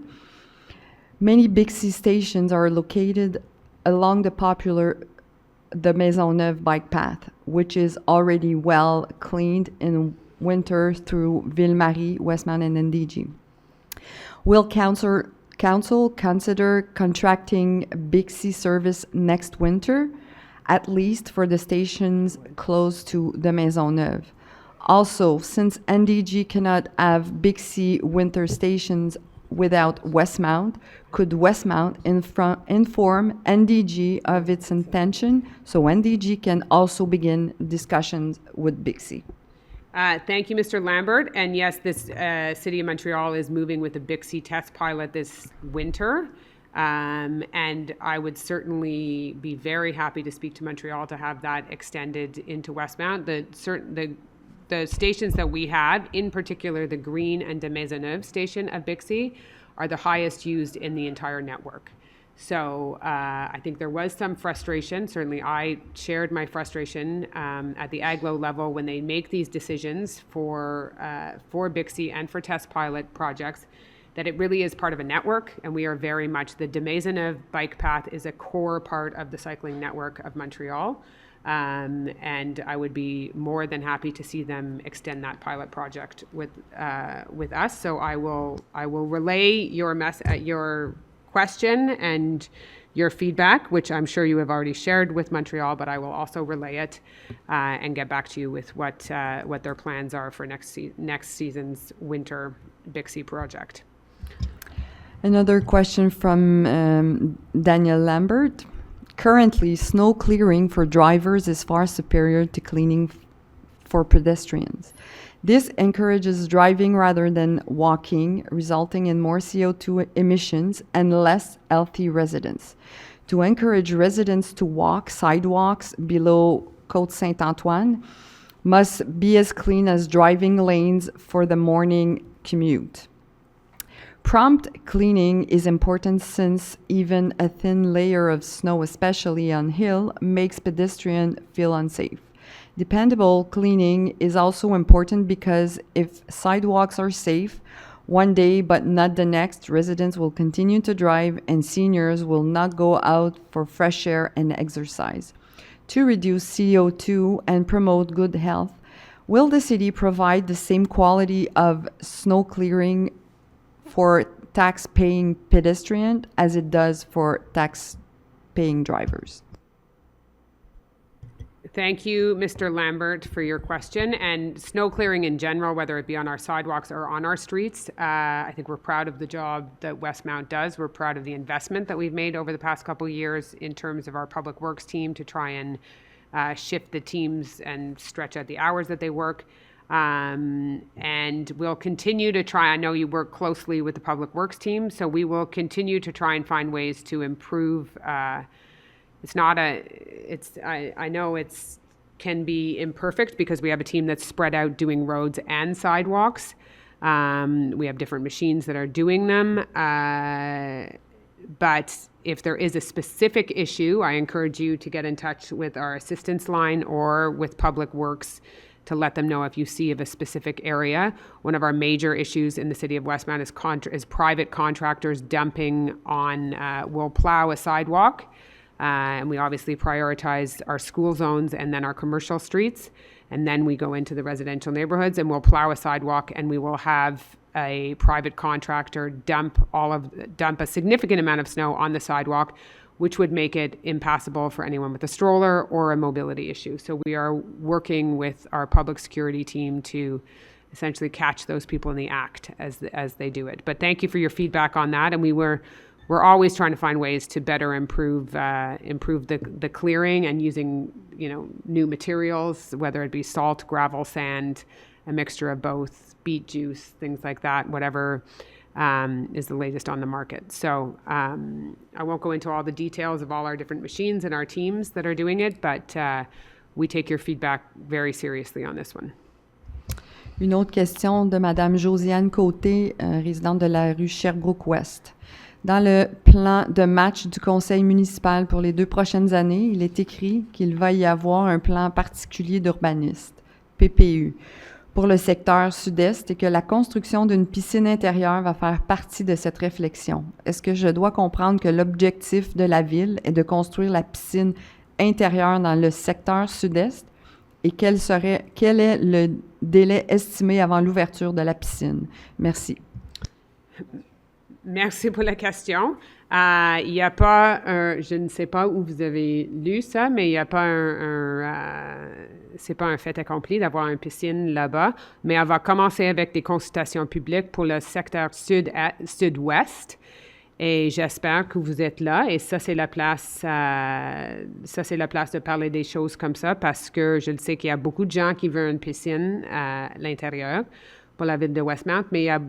Many Bixi stations are located along the popular Maisonneuve bike path, which is already well cleaned in winter through Ville-Marie, Westmount, and NDG. Will council consider contracting Bixi service next winter, at least for the stations close to the Maisonneuve? Also, since NDG cannot have Bixi winter stations without Westmount, could Westmount inform NDG of its intention so NDG can also begin discussions with Bixi?
Thank you, Mr. Lambert. And yes, this City of Montreal is moving with a Bixi test pilot this winter. And I would certainly be very happy to speak to Montreal to have that extended into Westmount. The stations that we had, in particular the Green and de Maisonneuve station of Bixby, are the highest used in the entire network. So I think there was some frustration. Certainly I shared my frustration at the AGLO level when they make these decisions for Bixby and for test pilot projects, that it really is part of a network, and we are very much, the de Maisonneuve bike path is a core part of the cycling network of Montreal. And I would be more than happy to see them extend that pilot project with us. So I will relay your question and your feedback, which I'm sure you have already shared with Montreal, but I will also relay it and get back to you with what their plans are for next season's winter Bixby project.
Another question from Daniel Lambert. Currently, snow clearing for drivers is far superior to cleaning for pedestrians. This encourages driving rather than walking, resulting in more CO2 emissions and less healthy residents. To encourage residents to walk, sidewalks below Côte Saint-Antoine must be as clean as driving lanes for the morning commute. Prompt cleaning is important since even a thin layer of snow, especially on hill, makes pedestrians feel unsafe. Dependable cleaning is also important because if sidewalks are safe one day but not the next, residents will continue to drive and seniors will not go out for fresh air and exercise. To reduce CO2 and promote good health, will the city provide the same quality of snow clearing for tax-paying pedestrians as it does for tax-paying drivers?
Thank you, Mr. Lambert, for your question. And snow clearing in general, whether it be on our sidewalks or on our streets, I think we're proud of the job that Westmount does. We're proud of the investment that we've made over the past couple of years in terms of our public works team to try and shift the teams and stretch out the hours that they work. And we'll continue to try. I know you work closely with the public works team, so we will continue to try and find ways to improve. I know it's can be imperfect because we have a team that's spread out doing roads and sidewalks. We have different machines that are doing them. But if there is a specific issue, I encourage you to get in touch with our assistance line or with Public Works to let them know if you see of a specific area. One of our major issues in the city of Westmount is private contractors dumping on, will plow a sidewalk. And we obviously prioritize our school zones and then our commercial streets. And then we go into the residential neighborhoods and we'll plow a sidewalk and we will have a private contractor dump a significant amount of snow on the sidewalk, which would make it impassable for anyone with a stroller or a mobility issue. So we are working with our public security team to essentially catch those people in the act as they do it. But thank you for your feedback on that. And we're always trying to find ways to better improve the clearing and using new materials, whether it be salt, gravel, sand, a mixture of both, beet juice, things like that, whatever is the latest on the market. So I won't go into all the details of all our different machines and our teams that are doing it, but we take your feedback very seriously on this one.
Une autre question de Madame Josiane Côté, résidente de la rue Sherbrooke-Ouest. Dans le plan de match du Conseil municipal pour les 2 prochaines années, il est écrit qu'il va y avoir un plan particulier d'urbaniste, PPU, pour le secteur sud-est et que la construction d'une piscine intérieure va faire partie de cette réflexion. Est-ce que je dois comprendre que l'objectif de la ville est de construire la piscine intérieure dans le secteur sud-est et quel est le délai estimé avant l'ouverture de la piscine? Merci.
Merci pour la question. Il n'y a pas je ne sais pas où vous avez lu ça, mais il n'y a pas c'est pas un fait accompli d'avoir une piscine là-bas, mais on va commencer avec des consultations publiques pour le secteur sud-ouest. Et j'espère que vous êtes là. Et ça, c'est la place de parler des choses comme ça, parce que je le sais qu'il y a beaucoup de gens qui veulent une piscine à l'intérieur pour la ville de Westmount, mais il y a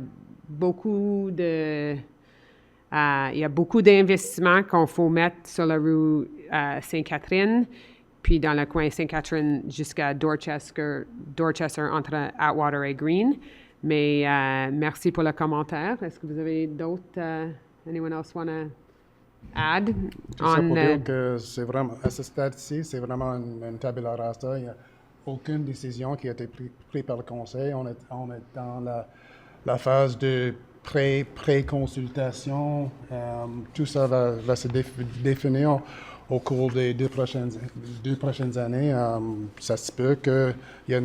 beaucoup de Il y a beaucoup d'investissements qu'on faut mettre sur la rue Sainte-Catherine, puis dans le coin Sainte-Catherine jusqu'à Dorchester entre Atwater et Green. Mais merci pour le commentaire. Est-ce que vous avez d'autres? Anyone else want to add?
Tout ça pour dire que c'est vraiment, à ce stade-ci, c'est vraiment une tabula rasa. Il n'y a aucune décision qui a été prise par le Conseil. On est dans la phase de pré-consultation. Tout ça va se définir au cours des deux prochaines années. Ça se peut qu'il va y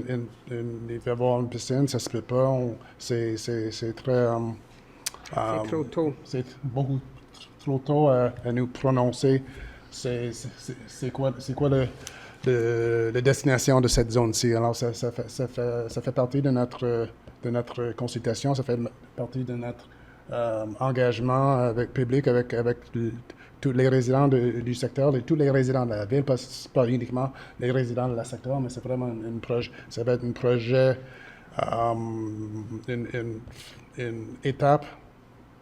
avoir une piscine, ça se peut pas. C'est très...
c'est trop tôt.
C'est beaucoup trop tôt à nous prononcer. C'est quoi la destination de cette zone-ci. Alors, ça fait partie de notre consultation, ça fait partie de notre engagement avec public, avec tous les résidents du secteur, et tous les résidents de la ville, pas uniquement les résidents de la secteur, mais c'est vraiment ça va être un projet, une étape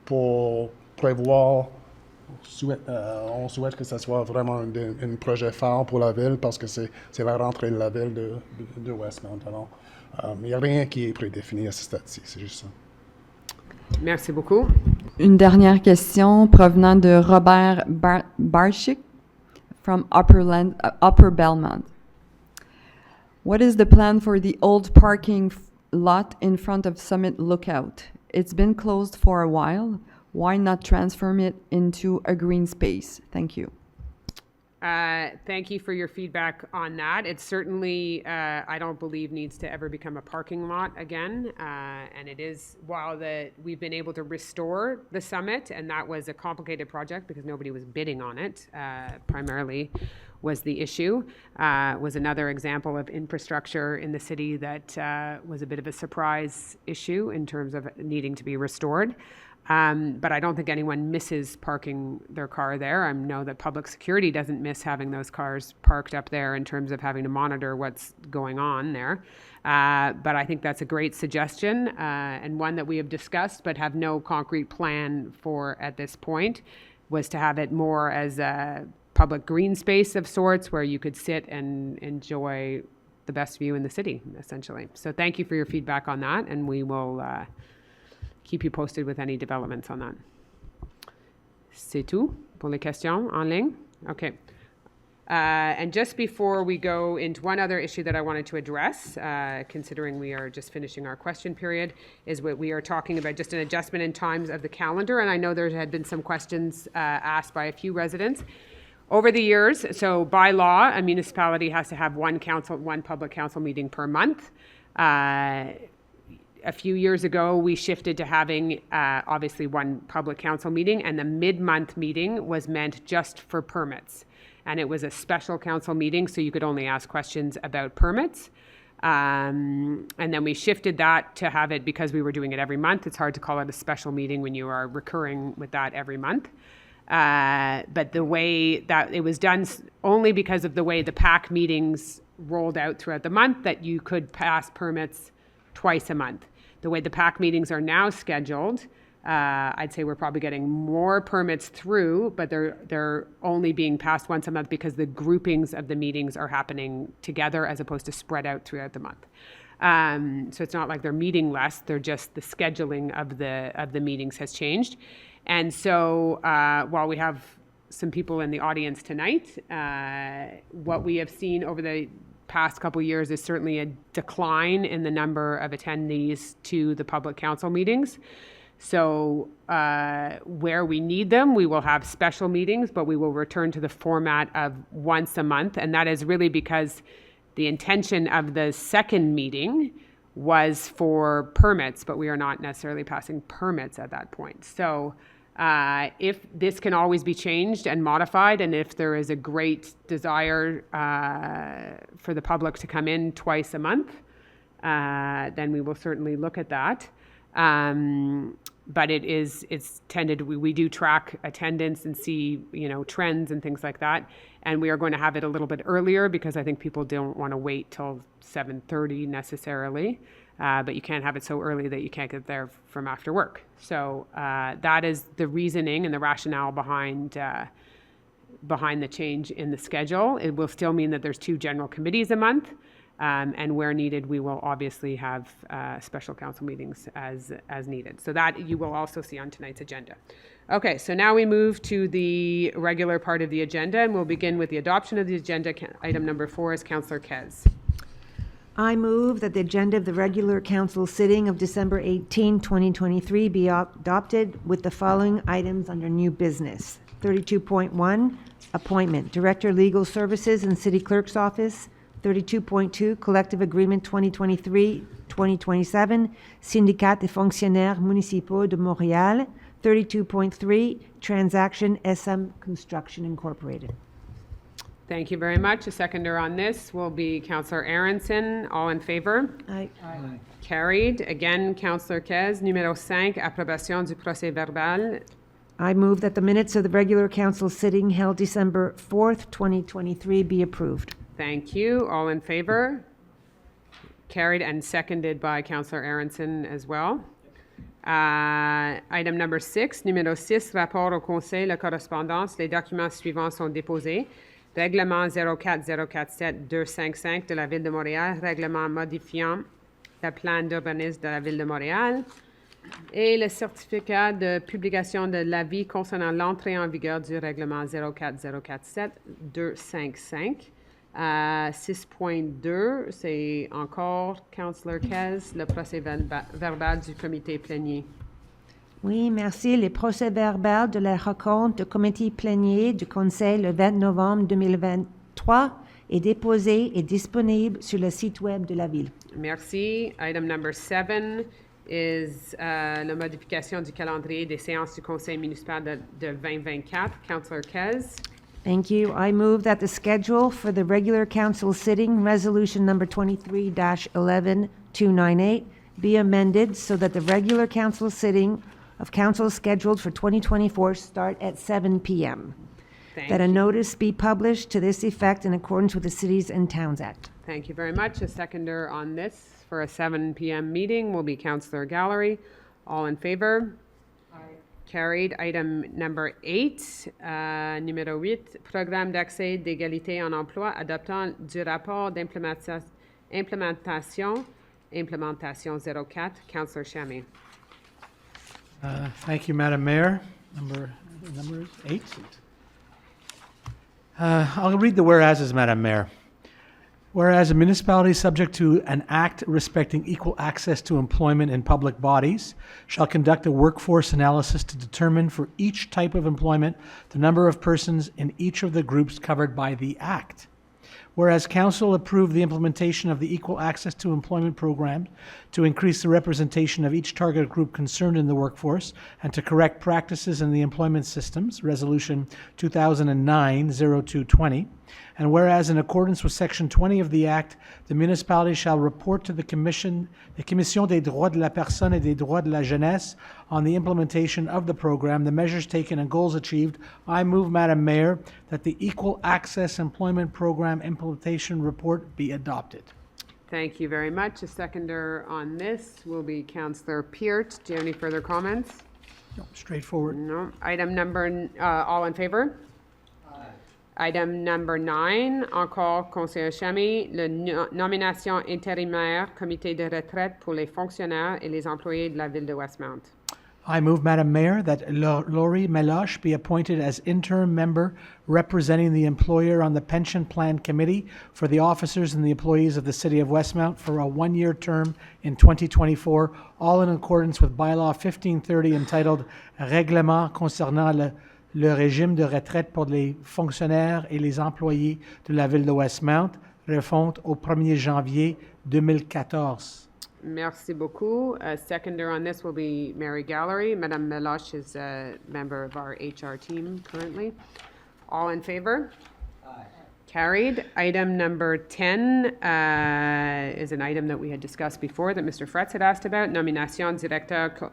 pour prévoir. On souhaite que ce soit vraiment un projet phare pour la ville parce que c'est la rentrée de la ville de Westmount. Alors, il n'y a rien qui est prédéfini à ce stade-ci, c'est juste ça.
Merci beaucoup.
Une dernière question provenant de Robert Barchik from Upper Belmont. What is the plan for the old parking lot in front of Summit Lookout? It's been closed for a while. Why not transform it into a green space? Thank you.
Thank you for your feedback on that. It certainly, I don't believe, needs to ever become a parking lot again. And it is, while we've been able to restore the summit, and that was a complicated project because nobody was bidding on it, primarily was the issue, was another example of infrastructure in the city that was a bit of a surprise issue in terms of needing to be restored. But I don't think anyone misses parking their car there. I know that public security doesn't miss having those cars parked up there in terms of having to monitor what's going on there. But I think that's a great suggestion and one that we have discussed but have no concrete plan for at this point, was to have it more as a public green space of sorts where you could sit and enjoy the best view in the city, essentially. So thank you for your feedback on that, and we will keep you posted with any developments on that. C'est tout pour les questions en ligne? Okay. And just before we go into one other issue that I wanted to address, considering we are just finishing our question period, is what we are talking about, just an adjustment in times of the calendar. And I know there had been some questions asked by a few residents. Over the years, so by law, a municipality has to have one public council meeting per month. A few years ago, we shifted to having obviously one public council meeting, and the mid-month meeting was meant just for permits. And it was a special council meeting, so you could only ask questions about permits. And then we shifted that to have it, because we were doing it every month. It's hard to call it a special meeting when you are recurring with that every month. But the way that it was done, only because of the way the PAC meetings rolled out throughout the month, that you could pass permits twice a month. The way the PAC meetings are now scheduled, I'd say we're probably getting more permits through, but they're only being passed once a month because the groupings of the meetings are happening together as opposed to spread out throughout the month. So it's not like they're meeting less; they're just the scheduling of the meetings has changed. And so while we have some people in the audience tonight, what we have seen over the past couple of years is certainly a decline in the number of attendees to the public council meetings. So where we need them, we will have special meetings, but we will return to the format of once a month. And that is really because the intention of the second meeting was for permits, but we are not necessarily passing permits at that point. So if this can always be changed and modified, and if there is a great desire for the public to come in twice a month, then we will certainly look at that. But it's tended, we do track attendance and see, trends and things like that. And we are going to have it a little bit earlier because I think people don't want to wait till 7:30 necessarily. but you can't have it so early that you can't get there from after work. So that is the reasoning and the rationale behind the change in the schedule. It will still mean that there's 2 general committees a month, and where needed, we will obviously have special council meetings as needed. So that you will also see on tonight's agenda. Okay, so now we move to the regular part of the agenda, and we'll begin with the adoption of the agenda. Item number 4 is Councillor Kez.
I move that the agenda of the regular council sitting of December 18, 2023 be adopted with the following items under new business. 32.1, appointment, Director Legal Services and City Clerk's Office. 32.2, collective agreement 2023-2027, Syndicat des fonctionnaires municipaux de Montréal. 32.3, transaction SM Construction Incorporated.
Thank you very much. A seconder on this will be Councillor Aronson. All in favor?
Aye.
Carried. Again, Councillor Kez. Numéro 5, approbation du procès verbal.
I move that the minutes of the regular council sitting held December 4th, 2023 be approved.
Thank you. All in favor? Carried and seconded by Councillor Aronson as well. Item number 6, numéro 6, rapport au Conseil, la correspondance. Les documents suivants sont déposés. Règlement 04047255 de la Ville de Montréal, règlement modifiant le plan d'urbanisme de la Ville de Montréal et le certificat de publication de l'avis concernant l'entrée en vigueur du règlement 04047255. 6.2, c'est encore Councillor Kez, le procès verbal du comité plénier.
Oui, merci. Le procès verbal de la rencontre du comité plénier du Conseil le 20 novembre 2023 est déposé et disponible sur le site web de la Ville.
Merci. Item number 7 is la modification du calendrier des séances du Conseil municipal de 2024. Councillor Kez.
Thank you. I move that the schedule for the regular council sitting, resolution number 23-11298, be amended so that the regular council sitting of council scheduled for 2024 start at 7 p.m. That a notice be published to this effect in accordance with the Cities and Towns Act.
Thank you very much. A seconder on this for a 7 p.m. meeting will be Councillor Gallery. All in favor? Carried. Item number 8, numéro 8, programme d'accès d'égalité en emploi adoptant du rapport d'implémentation 04. Councillor Chamy.
Thank you, Madam Mayor. Number is 8. I'll read the whereases, Madam Mayor. Whereas a municipality subject to an act respecting equal access to employment in public bodies shall conduct a workforce analysis to determine for each type of employment the number of persons in each of the groups covered by the act. Whereas Council approved the implementation of the Equal Access to Employment Program to increase the representation of each target group concerned in the workforce and to correct practices in the employment systems, Resolution 2009-0220. And whereas in accordance with Section 20 of the Act, the municipality shall report to the Commission des droits de la personne et des droits de la jeunesse on the implementation of the program, the measures taken and goals achieved, I move, Madam Mayor, that the Equal Access Employment Program implementation report be adopted.
Thank you very much. A seconder on this will be Councillor Peart. Do you have any further comments?
No, straightforward.
No. Item number, all in favor? Item number 9, encore Conseiller Chamy, la nomination intérimaire, comité de retraite pour les fonctionnaires et les employés de la Ville de Westmount.
I move, Madam Mayor, that Laurie Meloche be appointed as interim member representing the employer on the Pension Plan Committee for the officers and the employees of the City of Westmount for a one-year term in 2024, all in accordance with Bylaw 1530 entitled Règlement concernant le régime de retraite pour les fonctionnaires et les employés de la Ville de Westmount, refonte au 1er janvier 2014.
Merci beaucoup. A seconder on this will be Mary Gallery. Madame Meloche is a member of our HR team currently. All in favor? Aye. Carried. Item number 10 is an item that we had discussed before that Mr. Fretz had asked about. Nomination directeur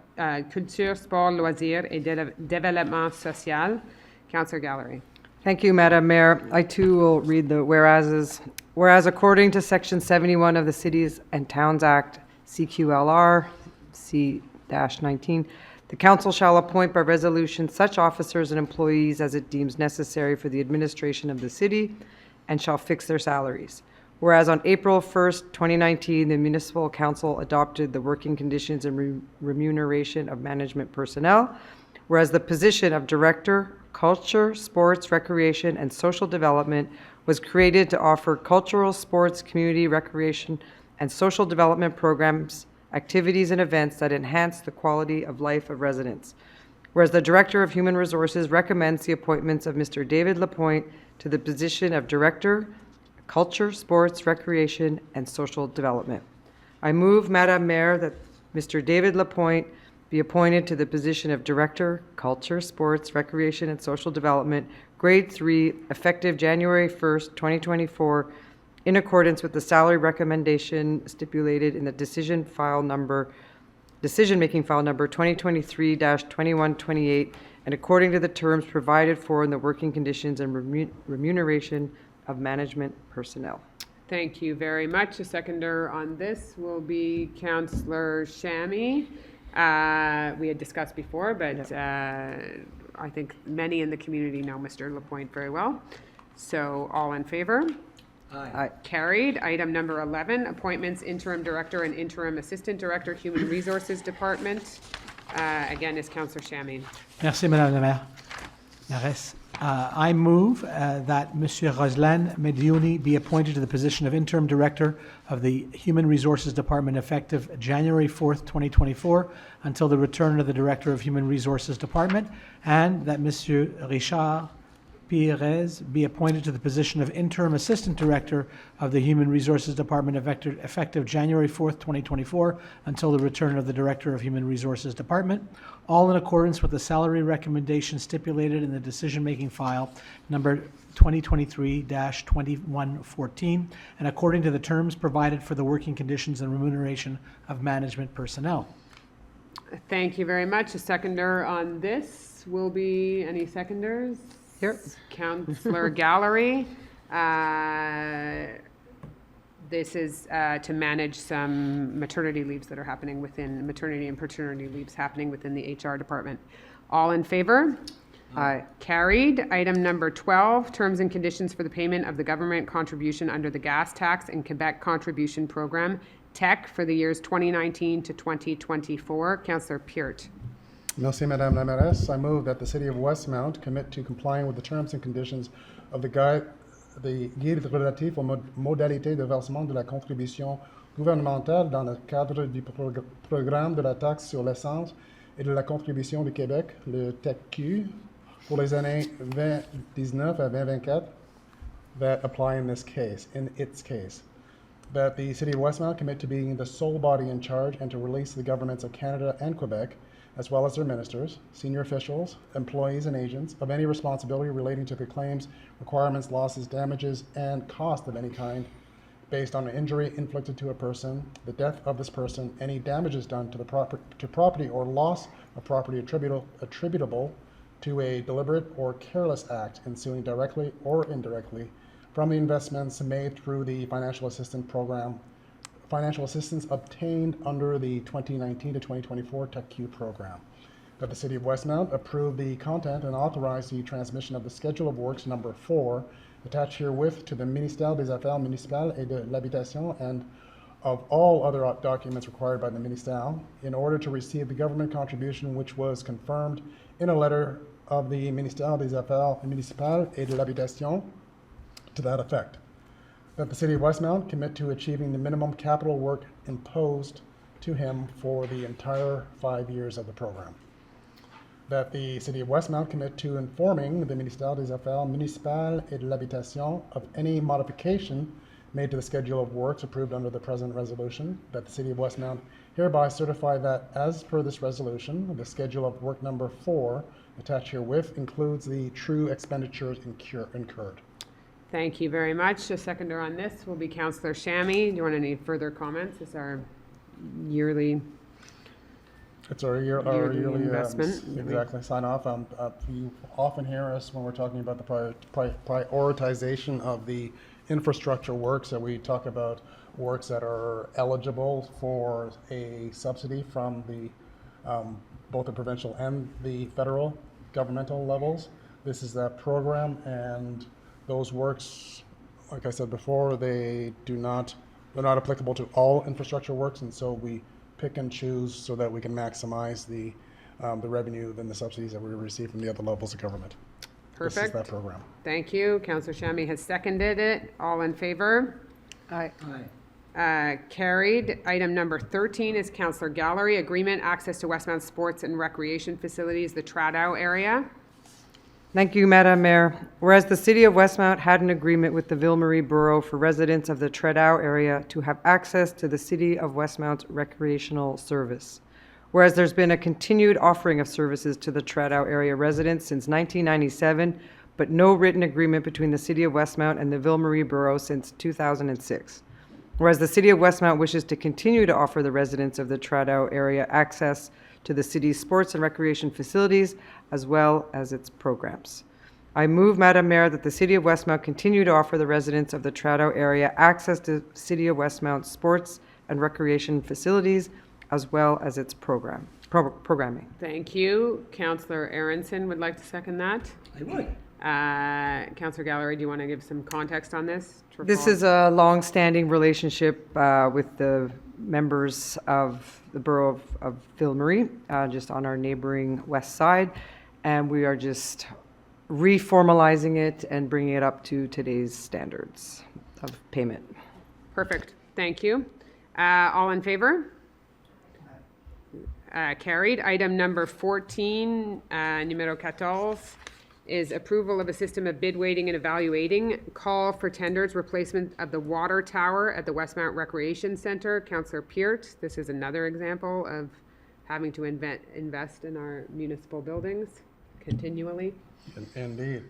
culture, sport, loisirs et développement social. Councillor Gallery.
Thank you, Madam Mayor. I too will read the whereases. Whereas according to Section 71 of the Cities and Towns Act, CQLR C-19. The council shall appoint by resolution such officers and employees as it deems necessary for the administration of the city and shall fix their salaries. Whereas on April 1st, 2019, the municipal council adopted the working conditions and remuneration of management personnel. Whereas the position of Director, Culture, Sports, Recreation, and Social Development was created to offer cultural, sports, community, recreation, and social development programs, activities, and events that enhance the quality of life of residents. Whereas the Director of Human Resources recommends the appointments of Mr. David Lapointe to the position of Director, Culture, Sports, Recreation, and Social Development. I move, Madame Mayor, that Mr. David Lapointe be appointed to the position of Director, Culture, Sports, Recreation, and Social Development, Grade 3, effective January 1st, 2024, in accordance with the salary recommendation stipulated in the decision-making file number 2023-2128, and according to the terms provided for in the working conditions and remuneration of management personnel.
Thank you very much. A seconder on this will be Councillor Shammy. We had discussed before, but I think many in the community know Mr. Lapointe very well. So all in favor?
Aye.
Carried. Item number 11, appointments, interim director and interim assistant director, Human Resources Department. Again, is Councillor Shammy.
Merci, Madame la Maire. Mairesse. I move that Monsieur Roslan Medioni be appointed to the position of interim director of the Human Resources Department effective January 4th, 2024, until the return of the Director of Human Resources Department, and that Monsieur Richard Pires be appointed to the position of interim assistant director of the Human Resources Department effective January 4th, 2024, until the return of the Director of Human Resources Department, all in accordance with the salary recommendation stipulated in the decision-making file number 2023-2114, and according to the terms provided for the working conditions and remuneration of management personnel.
Thank you very much. A seconder on this will be, any seconders?
Here.
Councillor Gallery. This is to manage some maternity leaves that are happening within, maternity and paternity leaves happening within the HR department. All in favor?
Aye.
Carried. Item number 12, terms and conditions for the payment of the government contribution under the gas tax and Quebec contribution program, TEC, for the years 2019 to 2024. Councillor Peart.
Merci, Madame la Mairesse. I move that the City of Westmount commit to complying with the terms and conditions of the guide relatif aux modalités de versement de la contribution gouvernementale dans le cadre du programme de la taxe sur l'essence et de la contribution du Québec, le TEQ, pour les années 2019 à 2024, that apply in its case. That the City of Westmount commit to being the sole body in charge and to release the governments of Canada and Quebec, as well as their ministers, senior officials, employees, and agents, of any responsibility relating to the claims, requirements, losses, damages, and cost of any kind based on an injury inflicted to a person, the death of this person, any damages done to property or loss of property attributable to a deliberate or careless act ensuing directly or indirectly from the investments made through the financial assistance program, financial assistance obtained under the 2019 to 2024 TEQ program. That the City of Westmount approve the content and authorize the transmission of the Schedule of Works number 4 attached herewith to the Ministère des Affaires municipales et de l'Habitation and of all other documents required by the Ministère in order to receive the government contribution which was confirmed in a letter of the Ministère des Affaires municipales et de l'Habitation to that effect. That the City of Westmount commit to achieving the minimum capital work imposed to him for the entire 5 years of the program. That the City of Westmount commit to informing the Ministère des Affaires municipales et de l'Habitation of any modification made to the Schedule of Works approved under the present resolution. That the City of Westmount hereby certify that, as per this resolution, the Schedule of Work number 4 attached herewith includes the true expenditures incurred.
Thank you very much. A seconder on this will be Councillor Shammy. Do you want any further comments? It's our yearly
It's our yearly
investment.
Exactly, sign off. You often hear us when we're talking about the prioritization of the infrastructure works, that we talk about works that are eligible for a subsidy from the both the provincial and the federal governmental levels. This is that program, and those works, like I said before, they're not applicable to all infrastructure works, and so we pick and choose so that we can maximize the revenue and the subsidies that we receive from the other levels of government. This is
Perfect.
that program.
Thank you. Councillor Shammy has seconded it. All in favor?
Aye.
Carried. Item number 13 is Councillor Gallery, agreement access to Westmount Sports and Recreation Facilities, the Tradow area.
Thank you, Madam Mayor. Whereas the City of Westmount had an agreement with the Ville Marie Borough for residents of the Tredow area to have access to the City of Westmount's recreational service. Whereas there's been a continued offering of services to the Tredow area residents since 1997, but no written agreement between the City of Westmount and the Ville Marie Borough since 2006. Whereas the City of Westmount wishes to continue to offer the residents of the Tredow area access to the city's sports and recreation facilities, as well as its programs. I move, Madam Mayor, that the City of Westmount continue to offer the residents of the Tredow area access to City of Westmount sports and recreation facilities, as well as its programming.
Thank you. Councillor Aronson would like to second that.
I would.
Councillor Gallery, do you want to give some context on this?
This is a long-standing relationship with the members of the borough of Ville Marie, just on our neighboring west side, and we are just reformalizing it and bringing it up to today's standards of payment.
Perfect. Thank you. All in favor? Carried. Item number 14, numero 14, is approval of a system of bid waiting and evaluating. Call for tenders, replacement of the water tower at the Westmount Recreation Center. Councillor Peart, this is another example of having to invest in our municipal buildings continually.
Indeed.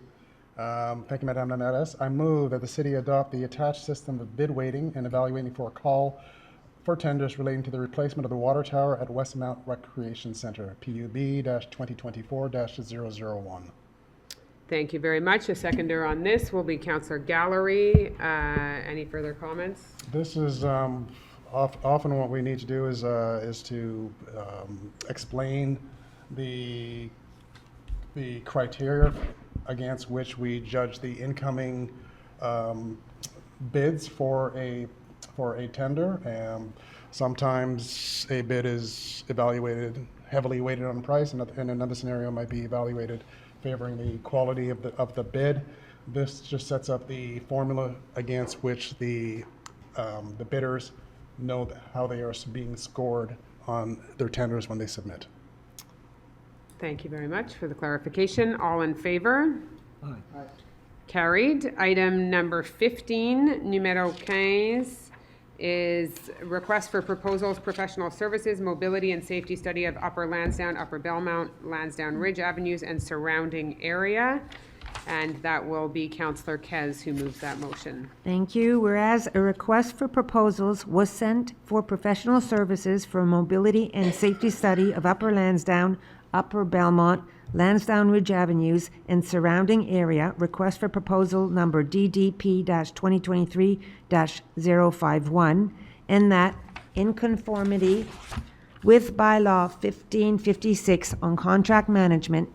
Thank you, Madame Nanettes. I move that the city adopt the attached system of bid waiting and evaluating for a call for tenders relating to the replacement of the water tower at Westmount Recreation Center, PUB-2024-001.
Thank you very much. A seconder on this will be Councillor Gallery. Any further comments?
This is often what we need to do is to explain the criteria against which we judge the incoming bids for a tender. Sometimes a bid is evaluated heavily weighted on price, and another scenario might be evaluated favoring the quality of the bid. This just sets up the formula against which the bidders know how they are being scored on their tenders when they submit.
Thank you very much for the clarification. All in favor?
Aye.
Carried. Item number 15, numero 15, is request for proposals, professional services, mobility and safety study of Upper Lansdowne, Upper Belmont, Lansdowne Ridge Avenues and surrounding area. And that will be Councillor Kez who moves that motion.
Thank you. Whereas a request for proposals was sent for professional services for mobility and safety study of Upper Lansdowne, Upper Belmont, Lansdowne Ridge Avenues, and surrounding area, request for proposal number DDP-2023-051, and that, in conformity with bylaw 1556 on contract management,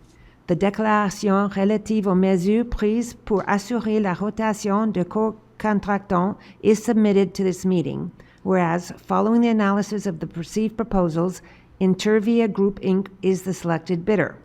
the déclaration relative aux mesures prises pour assurer la rotation de co-contractants is submitted to this meeting. Whereas, following the analysis of the perceived proposals, Intervia Group Inc. is the selected bidder.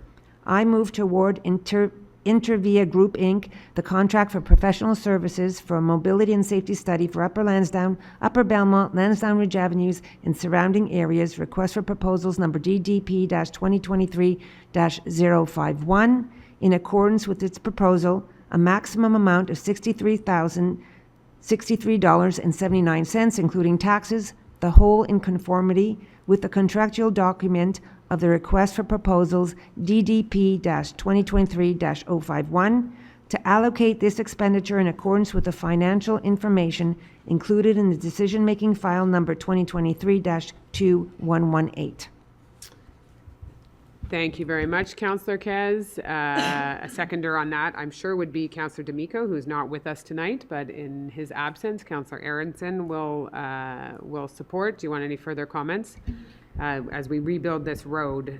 I move to award Intervia Group Inc. the contract for professional services for a mobility and safety study for Upper Lansdowne, Upper Belmont, Lansdowne Ridge Avenues, and surrounding areas. Request for proposals number DDP-2023-051. In accordance with its proposal, a maximum amount of $63,063.79, including taxes, the whole in conformity with the contractual document of the request for proposals DDP-2023-051, to allocate this expenditure in accordance with the financial information included in the decision-making file number 2023-2118.
Thank you very much, Councillor Kez. A seconder on that, I'm sure, would be Councillor D'Amico, who's not with us tonight, but in his absence, Councillor Aronson will support. Do you want any further comments? As we rebuild this road.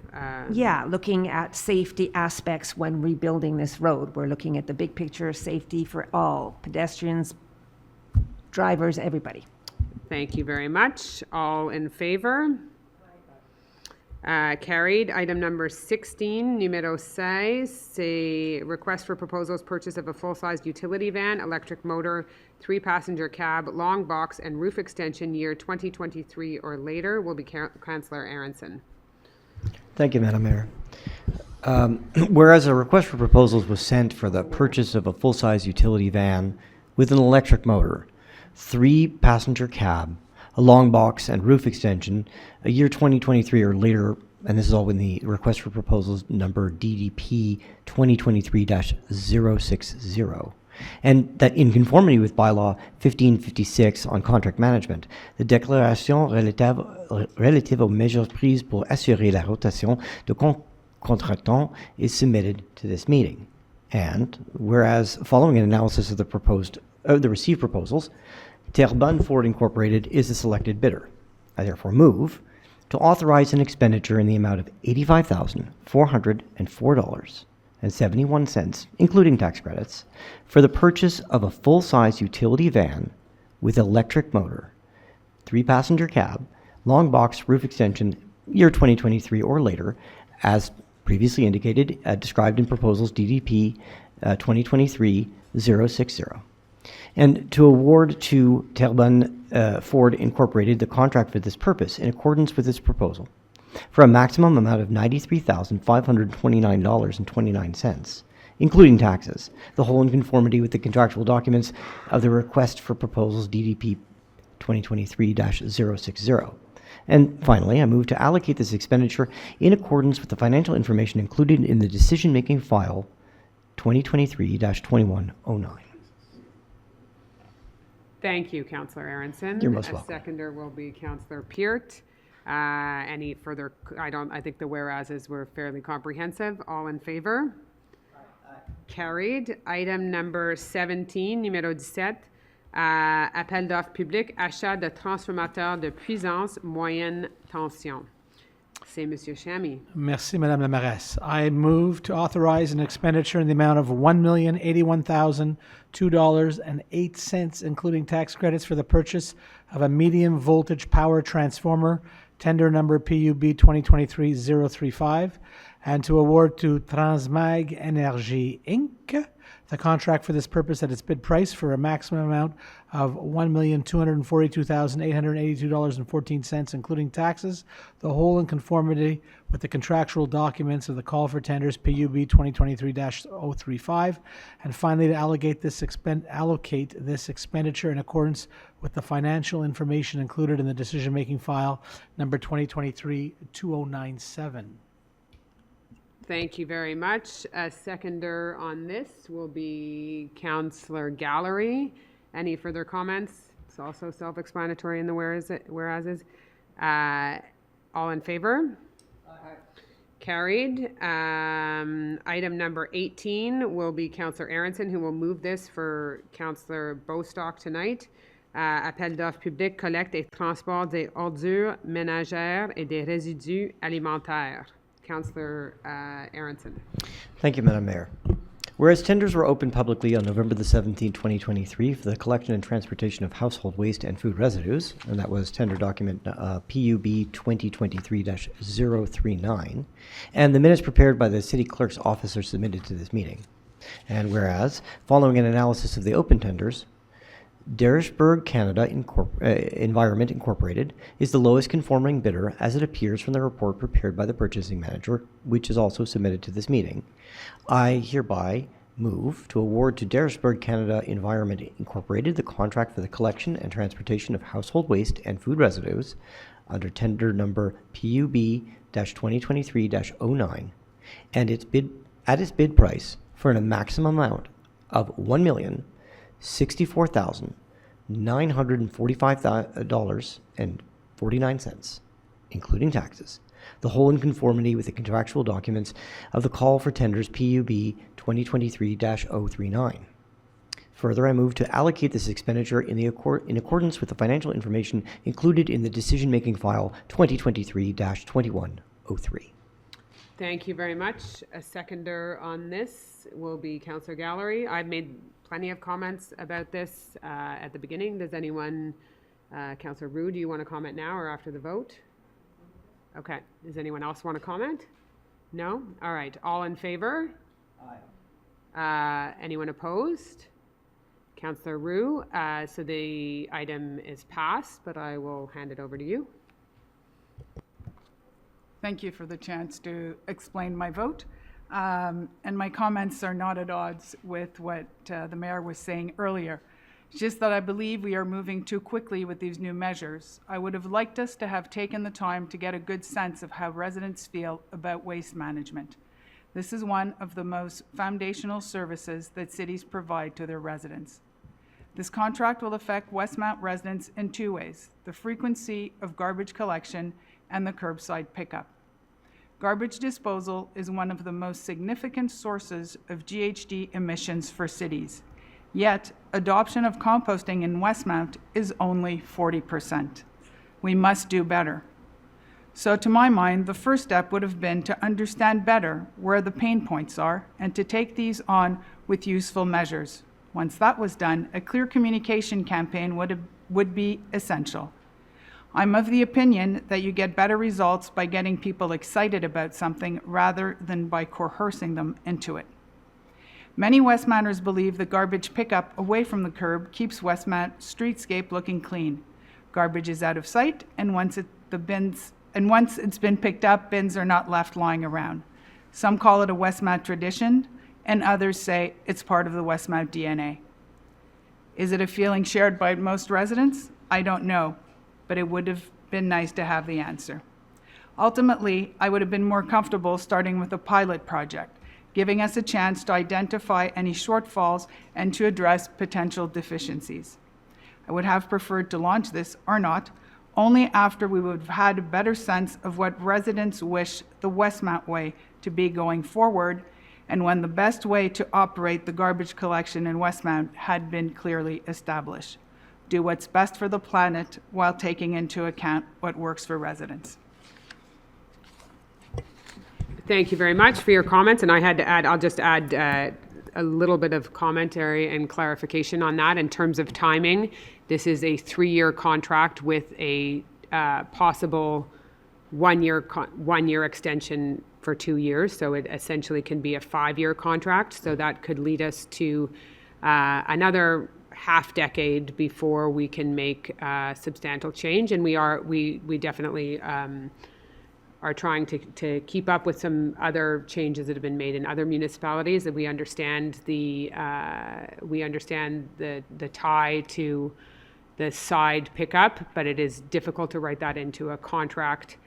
Yeah, looking at safety aspects when rebuilding this road. We're looking at the big picture, safety for all, pedestrians, drivers, everybody.
Thank you very much. All in favor? Carried. Item number 16, numéro 16, c'est request for proposals purchase of a full-sized utility van, electric motor, 3-passenger cab, long box, and roof extension year 2023 or later. Will be Councillor Aronson.
Thank you, Madam Mayor. Whereas a request for proposals was sent for the purchase of a full-size utility van with an electric motor, 3-passenger cab, a long box and roof extension, a year 2023 or later, and this is all in the request for proposals number DDP 2023-060, and that in conformity with bylaw 1556 on contract management, the déclaration relative aux mesures prises pour assurer la rotation de contractants is submitted to this meeting. And whereas following an analysis of the received proposals, Terrebonne Ford Incorporated is the selected bidder. I therefore move to authorize an expenditure in the amount of $85,404.71, including tax credits, for the purchase of a full-size utility van with electric motor, 3-passenger cab, long box, roof extension, year 2023 or later, as previously indicated, described in proposals DDP 2023-060. And to award to Terrebonne Ford Incorporated the contract for this purpose in accordance with this proposal for a maximum amount of $93,529.29, including taxes, the whole in conformity with the contractual documents of the request for proposals DDP 2023-060. And finally, I move to allocate this expenditure in accordance with the financial information included in the decision-making file 2023-2109.
Thank you, Councillor Aronson.
You're most welcome.
A seconder will be Councillor Peart. Any further, I think the whereases were fairly comprehensive. All in favor? Carried. Item number 17, numéro 17, appel d'offres public, achat de transformateurs de puissance moyenne tension. C'est Monsieur Chamy.
Merci, Madame la Mairesse. I move to authorize an expenditure in the amount of $1,081,002.08, including tax credits, for the purchase of a medium voltage power transformer, tender number PUB 2023-035, and to award to Transmag Energy Inc. the contract for this purpose at its bid price for a maximum amount of $1,242,882.14, including taxes, the whole in conformity with the contractual documents of the call for tenders PUB 2023-035, and finally to allocate this expenditure in accordance with the financial information included in the decision-making file number 2023-2097.
Thank you very much. A seconder on this will be Councillor Gallery. Any further comments? It's also self-explanatory in the whereases. All in favor? Carried. Item number 18 will be Councillor Aronson, who will move this for Councillor Bostock tonight. Appel d'offres public, collecte et transport des ordures ménagères et des résidus alimentaires. Councillor Aronson.
Thank you, Madam Mayor. Whereas tenders were opened publicly on November the 17th, 2023 for the collection and transportation of household waste and food residues, and that was tender document PUB 2023-039, and the minutes prepared by the City Clerk's office are submitted to this meeting. And whereas, following an analysis of the open tenders, Derrisburg Canada Environment Incorporated is the lowest conforming bidder as it appears from the report prepared by the purchasing manager, which is also submitted to this meeting. I hereby move to award to Derrisburg Canada Environment Incorporated the contract for the collection and transportation of household waste and food residues under tender number PUB-2023-09 and its bid price for a maximum amount of $1,064,945.49, including taxes, the whole in conformity with the contractual documents of the call for tenders PUB 2023-039. Further, I move to allocate this expenditure in accordance with the financial information included in the decision-making file 2023-2103.
Thank you very much. A seconder on this will be Councillor Gallery. I've made plenty of comments about this at the beginning. Does anyone, Councillor Roux, do you want to comment now or after the vote? Okay. Does anyone else want to comment? No? All right. All in favor? Aye. Anyone opposed? Councillor Roux, so the item is passed, but I will hand it over to you.
Thank you for the chance to explain my vote. And my comments are not at odds with what the mayor was saying earlier. It's just that I believe we are moving too quickly with these new measures. I would have liked us to have taken the time to get a good sense of how residents feel about waste management. This is one of the most foundational services that cities provide to their residents. This contract will affect Westmount residents in two ways: the frequency of garbage collection and the curbside pickup. Garbage disposal is one of the most significant sources of GHG emissions for cities. Yet, adoption of composting in Westmount is only 40%. We must do better. So to my mind, the first step would have been to understand better where the pain points are and to take these on with useful measures. Once that was done, a clear communication campaign would be essential. I'm of the opinion that you get better results by getting people excited about something rather than by coercing them into it. Many Westmounters believe that garbage pickup away from the curb keeps Westmount streetscape looking clean. Garbage is out of sight, and once it's been picked up, bins are not left lying around. Some call it a Westmount tradition, and others say it's part of the Westmount DNA. Is it a feeling shared by most residents? I don't know, but it would have been nice to have the answer. Ultimately, I would have been more comfortable starting with a pilot project, giving us a chance to identify any shortfalls and to address potential deficiencies. I would have preferred to launch this, or not, only after we would have had a better sense of what residents wish the Westmount way to be going forward, and when the best way to operate the garbage collection in Westmount had been clearly established. Do what's best for the planet while taking into account what works for residents.
Thank you very much for your comments, and I'll just add a little bit of commentary and clarification on that. In terms of timing, this is a 3-year contract with a possible one-year extension for 2 years, so it essentially can be a 5-year contract. So that could lead us to another half decade before we can make substantial change, and we definitely are trying to keep up with some other changes that have been made in other municipalities. That we understand the tie to the side pickup, but it is difficult to write that into a contract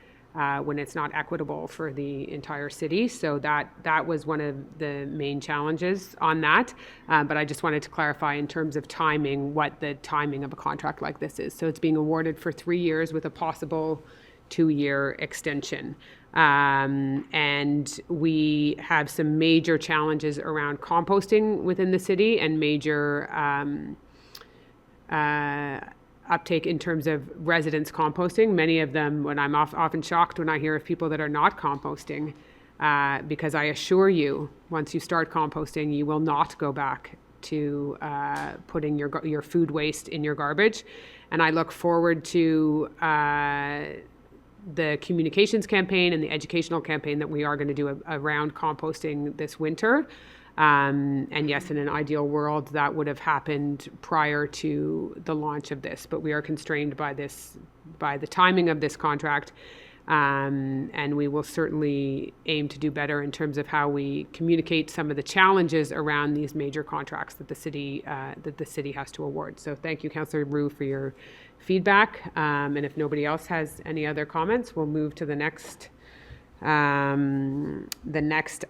when it's not equitable for the entire city. So that was one of the main challenges on that. But I just wanted to clarify in terms of timing, what the timing of a contract like this is. So it's being awarded for 3 years with a possible 2-year extension. And we have some major challenges around composting within the city and major uptake in terms of residents composting. Many of them, when I'm often shocked when I hear of people that are not composting, because I assure you, once you start composting, you will not go back to putting your food waste in your garbage. And I look forward to the communications campaign and the educational campaign that we are going to do around composting this winter. And yes, in an ideal world, that would have happened prior to the launch of this, but we are constrained by the timing of this contract. And we will certainly aim to do better in terms of how we communicate some of the challenges around these major contracts that the city has to award. So thank you, Councillor Roux, for your feedback. And if nobody else has any other comments, we'll move to the next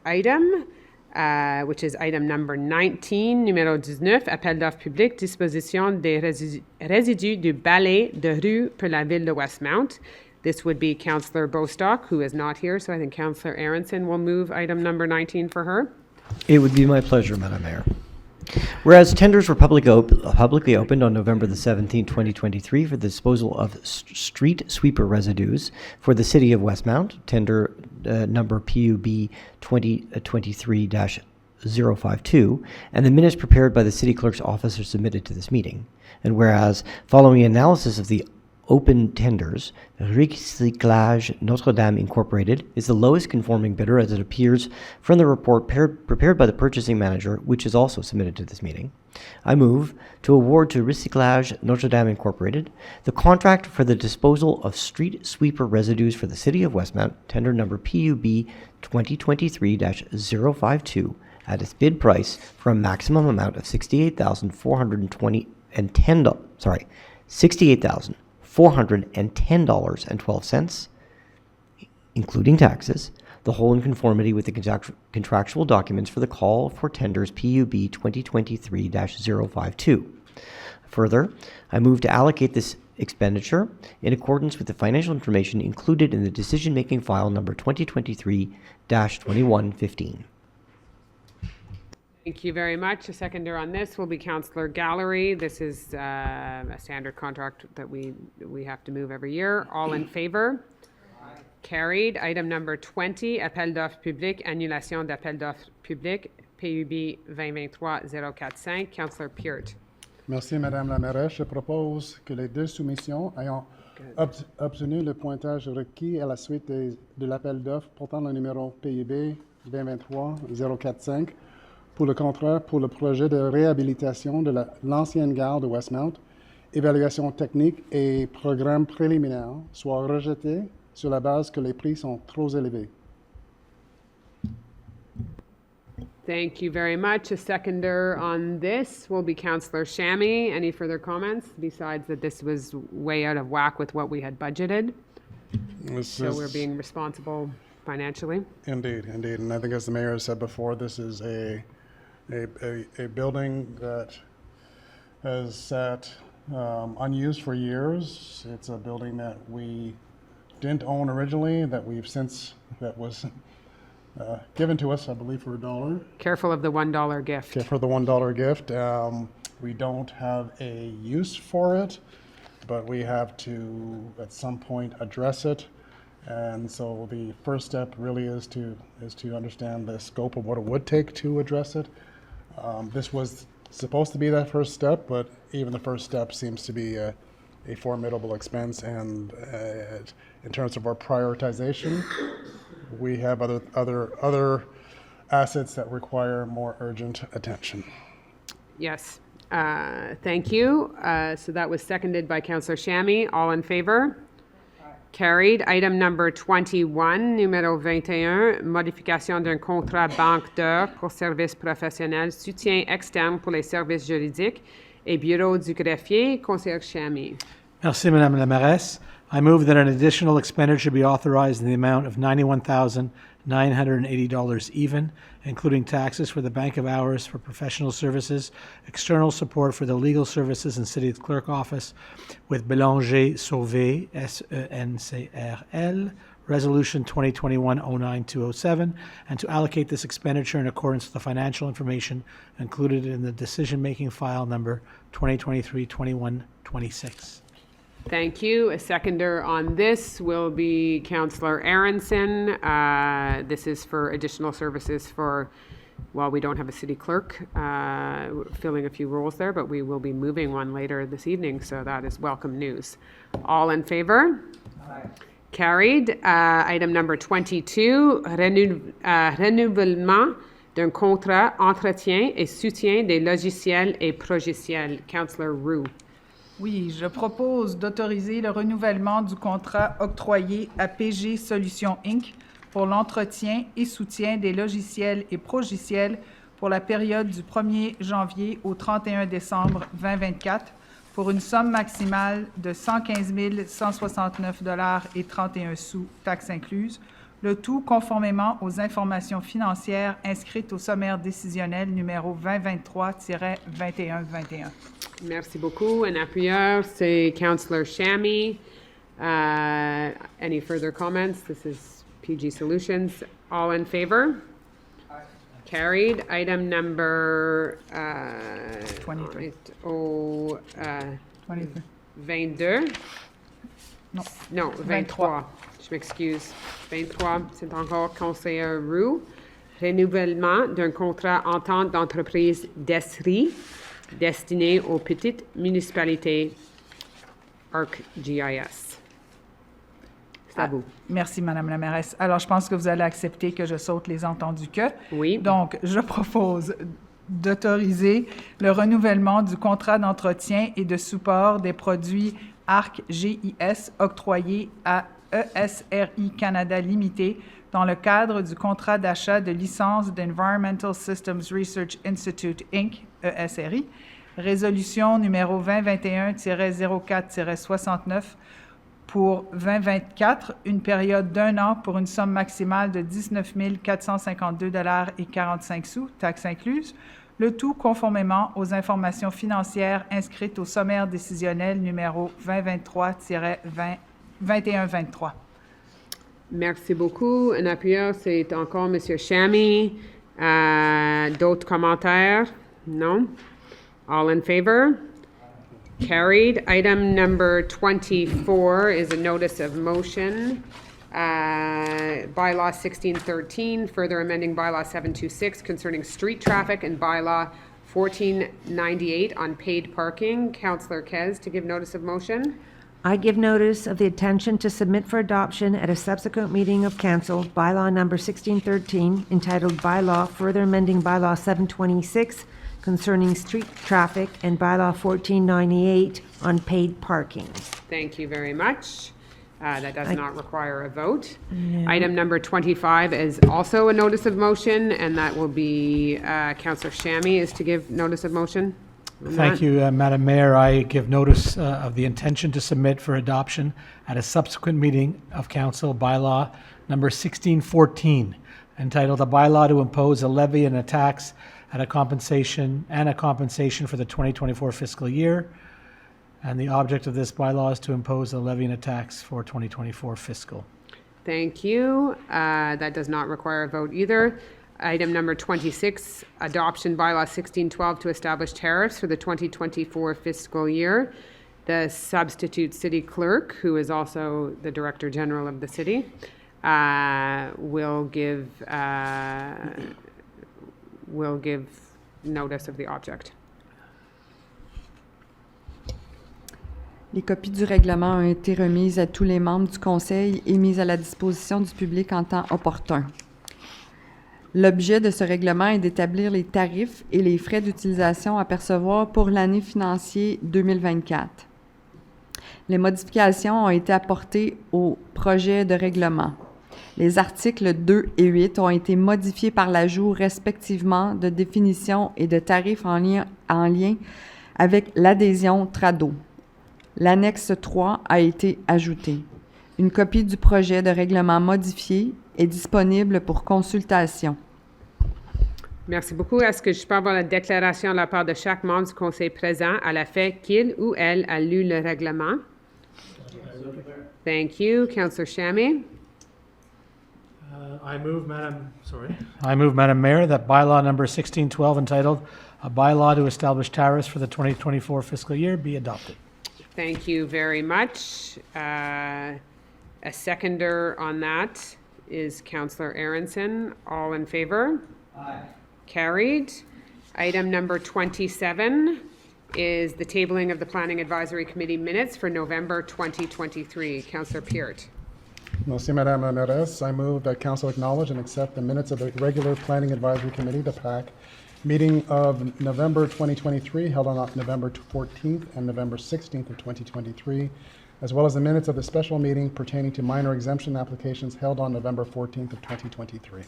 item, which is item number 19, numéro 19, appel d'offres public, disposition des résidus du balai de rue pour la ville de Westmount. This would be Councillor Bostock, who is not here, so I think Councillor Aronson will move item number 19 for her.
It would be my pleasure, Madam Mayor. Whereas tenders were publicly opened on November the 17th, 2023 for the disposal of street sweeper residues for the City of Westmount, tender number PUB 2023-052, and the minutes prepared by the City Clerk's office are submitted to this meeting. And whereas, following analysis of the open tenders, Recyclage Notre-Dame Incorporated is the lowest conforming bidder as it appears from the report prepared by the purchasing manager, which is also submitted to this meeting. I move to award to Recyclage Notre-Dame Incorporated the contract for the disposal of street sweeper residues for the City of Westmount, tender number PUB 2023-052, at its bid price for a maximum amount of $68,410.12, including taxes, the whole in conformity with the contractual documents for the call for tenders PUB 2023-052. Further, I move to allocate this expenditure in accordance with the financial information included in the decision-making file number 2023-2115.
Thank you very much. A seconder on this will be Councillor Gallery. This is a standard contract that we have to move every year. All in favor? Aye. Carried. Item number 20, appel d'offres public, annulation d'appel d'offres public, PUB 2023-045. Councillor Peart.
Merci, Madame la mairesse. Je propose que les deux soumissions ayant obtenu le pointage requis à la suite de l'appel d'offres portant le numéro PUB 2023-045 pour le contrat pour le projet de réhabilitation de l'ancienne gare de Westmount, évaluation technique et programme préliminaire soient rejetés sur la base que les prix sont trop élevés.
Thank you very much. A seconder on this will be Councillor Shammy. Any further comments besides that this was way out of whack with what we had budgeted? So we're being responsible financially?
Indeed. And I think as the mayor has said before, this is a building that has sat unused for years. It's a building that we didn't own originally, that was given to us, I believe, for $1.
Careful of the $1 gift.
For the $1 gift. We don't have a use for it, but we have to, at some point, address it. And so the first step really is to understand the scope of what it would take to address it. This was supposed to be that first step, but even the first step seems to be a formidable expense. And in terms of our prioritization, we have other assets that require more urgent attention.
Yes. Thank you. So that was seconded by Councillor Shammy. All in favor? Carried. Item number 21, numéro 21, modification d'un contrat banque d'heures pour services professionnels, soutien externe pour les services juridiques et bureau du greffier. Conseiller Shammy.
Merci, Madame la mairesse. I move that an additional expenditure be authorized in the amount of $91,980 even, including taxes for the bank of hours for professional services, external support for the legal services and city clerk office with Bélanger Sauvé, SENCRL, Resolution 2021-09207, and to allocate this expenditure in accordance with the financial information included in the decision-making file number 2023-2126.
Thank you. A seconder on this will be Councillor Aronson. This is for additional services for, well, we don't have a city clerk, filling a few roles there, but we will be moving one later this evening, so that is welcome news. All in favor? Aye. Carried. Item number 22, renouvellement d'un contrat entretien et soutien des logiciels et progiciels. Councillor Roux.
Oui, je propose d'autoriser le renouvellement du contrat octroyé à PG Solutions Inc. pour l'entretien et soutien des logiciels et progiciels pour la période du 1er janvier au 31 décembre 2024 pour une somme maximale de 115 169,31 $, taxes incluses, le tout conformément aux informations financières inscrites au sommaire décisionnel numéro 2023-2121.
Merci beaucoup. Un appuyeur, c'est Councillor Shammy. Any further comments? This is PG Solutions. All in favor? Carried. Item number
23. 23.
22.
Non.
Non, 23. Je m'excuse. 23, c'est encore conseiller Roux. Renouvellement d'un contrat entente d'entreprise d'ESRI destiné aux petites municipalités ArcGIS. C'est à vous.
Merci, Madame la mairesse. Alors, je pense que vous allez accepter que je saute les entendus que.
Oui.
Donc, je propose d'autoriser le renouvellement du contrat d'entretien et de support des produits ArcGIS octroyés à ESRI Canada Limité dans le cadre du contrat d'achat de licence d'Environmental Systems Research Institute, Inc., ESRI, résolution numéro 2021-04-69 pour 2024, une période d'1 an pour une somme maximale de 19 452,45 $, taxes incluses, le tout conformément aux informations financières inscrites au sommaire décisionnel numéro 2023-2123.
Merci beaucoup. Un appuyeur, c'est encore M. Chamy. D'autres commentaires? Non? All in favor? Carried. Item number 24 is a notice of motion. Bylaw 1613, further amending Bylaw 726 concerning street traffic and Bylaw 1498 on paid parking. Councillor Kez to give notice of motion.
I give notice of the intention to submit for adoption at a subsequent meeting of council bylaw number 1613 entitled Bylaw Further Amending Bylaw 726 concerning street traffic and Bylaw 1498 on paid parking.
Thank you very much. That does not require a vote. Item number 25 is also a notice of motion, and that will be Councillor Chamy is to give notice of motion. on
Thank
that.
you, Madam Mayor. I give notice of the intention to submit for adoption at a subsequent meeting of council bylaw number 1614, entitled "A Bylaw to Impose a Levy and a Tax at a Compensation for the 2024 fiscal year." And the object of this bylaw is to impose a levy and a tax for 2024 fiscal.
Thank you. That does not require a vote either. Item number 26, adoption bylaw 1612 to establish tariffs for the 2024 fiscal year. The substitute city clerk, who is also the director general of the city, will give notice of the object.
Les copies du règlement ont été remises à tous les membres du Conseil et mises à la disposition du public en temps opportun. L'objet de ce règlement est d'établir les tarifs et les frais d'utilisation à percevoir pour l'année financière 2024. Les modifications ont été apportées au projet de règlement. Les articles 2 et 8 ont été modifiés par l'ajout respectivement de définitions et de tarifs en lien avec l'adhésion Trado. L'annexe 3 a été ajoutée. Une copie du projet de règlement modifié est disponible pour consultation.
Merci beaucoup. Est-ce que je peux avoir la déclaration de la part de chaque membre du Conseil présent à la fait qu'il ou elle a lu le règlement? Thank you. Councillor Chamy.
I move, Madam Mayor, that bylaw number 1612 entitled "A Bylaw to Establish Tariffs for the 2024 Fiscal Year" be adopted.
Thank you very much. A seconder on that is Councillor Aronson. All in favor? Aye. Carried. Item number 27 is the tabling of the Planning Advisory Committee minutes for November 2023. Councillor Peart.
Merci, Madame la Mairesse. I move that council acknowledge and accept the minutes of the regular Planning Advisory Committee, the PAC, meeting of November 2023, held on November 14th and November 16th of 2023, as well as the minutes of the special meeting pertaining to minor exemption applications held on November 14th of 2023.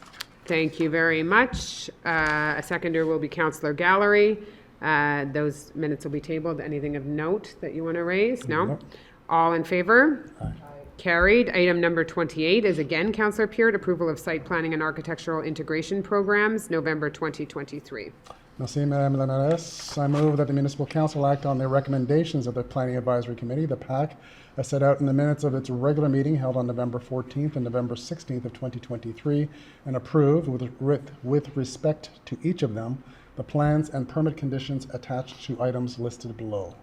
Thank you very much. A seconder will be Councillor Gallery. Those minutes will be tabled. Anything of note that you want to raise? No?
Nope.
All in favor?
Aye.
Carried. Item number 28 is again Councillor Peart, approval of site planning and architectural integration programs, November 2023.
Merci, Madame la Mairesse. I move that the Municipal Council act on the recommendations of the Planning Advisory Committee, the PAC, as set out in the minutes of its regular meeting held on November 14th and November 16th of 2023, and approve with respect to each of them the plans and permit conditions attached to items listed below.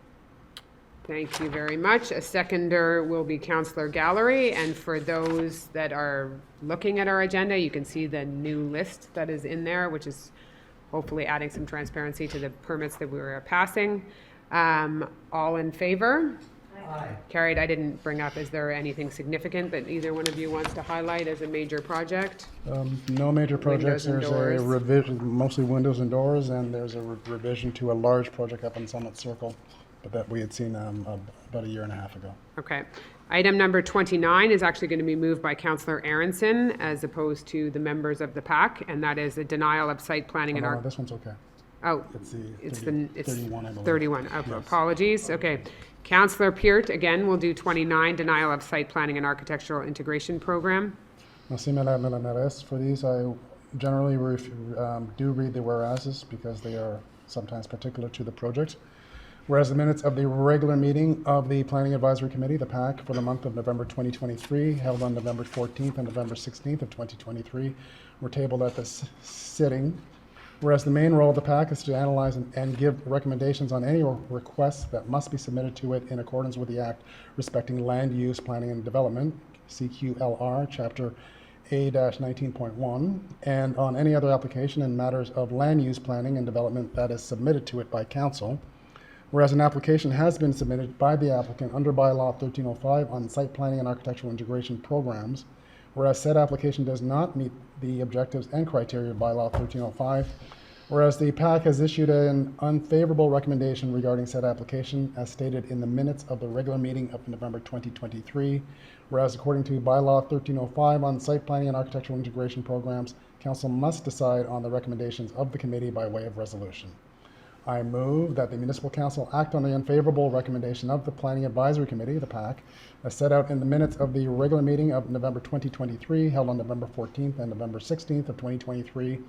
Thank you very much. A seconder will be Councillor Gallery, and for those that are looking at our agenda, you can see the new list that is in there, which is hopefully adding some transparency to the permits that we were passing. All in favor? Aye. Carried. I didn't bring up, is there anything significant that either one of you wants to highlight as a major project?
No major projects.
Windows and
There's
doors.
a revision, mostly windows and doors, and there's a revision to a large project up in Summit Circle, but that we had seen about a year and a half ago.
Okay. Item number 29 is actually going to be moved by Councillor Aronson as opposed to the members of the PAC, and that is a denial of site planning and
This one's okay.
Oh,
It's
it's
31, I believe.
31. Oh,
Yes.
apologies. Okay. Councillor Peart, again, will do 29, denial of site planning and architectural integration program.
Merci, Madame la Mairesse. For these, I generally do read the whereases because they are sometimes particular to the project. Whereas the minutes of the regular meeting of the Planning Advisory Committee, the PAC, for the month of November 2023, held on November 14th and November 16th of 2023, were tabled at this sitting. Whereas the main role of the PAC is to analyze and give recommendations on any requests that must be submitted to it in accordance with the Act respecting land use, planning and development, CQLR, Chapter A-19.1, and on any other application in matters of land use, planning and development that is submitted to it by Council. Whereas an application has been submitted by the applicant under bylaw 1305 on site planning and architectural integration programs, whereas said application does not meet the objectives and criteria of bylaw 1305, whereas the PAC has issued an unfavorable recommendation regarding said application as stated in the minutes of the regular meeting of November 2023, whereas according to bylaw 1305 on site planning and architectural integration programs, Council must decide on the recommendations of the committee by way of resolution. I move that the Municipal Council act on the unfavorable recommendation of the Planning Advisory Committee, the PAC, as set out in the minutes of the regular meeting of November 2023, held on November 14th and November 16th of 2023,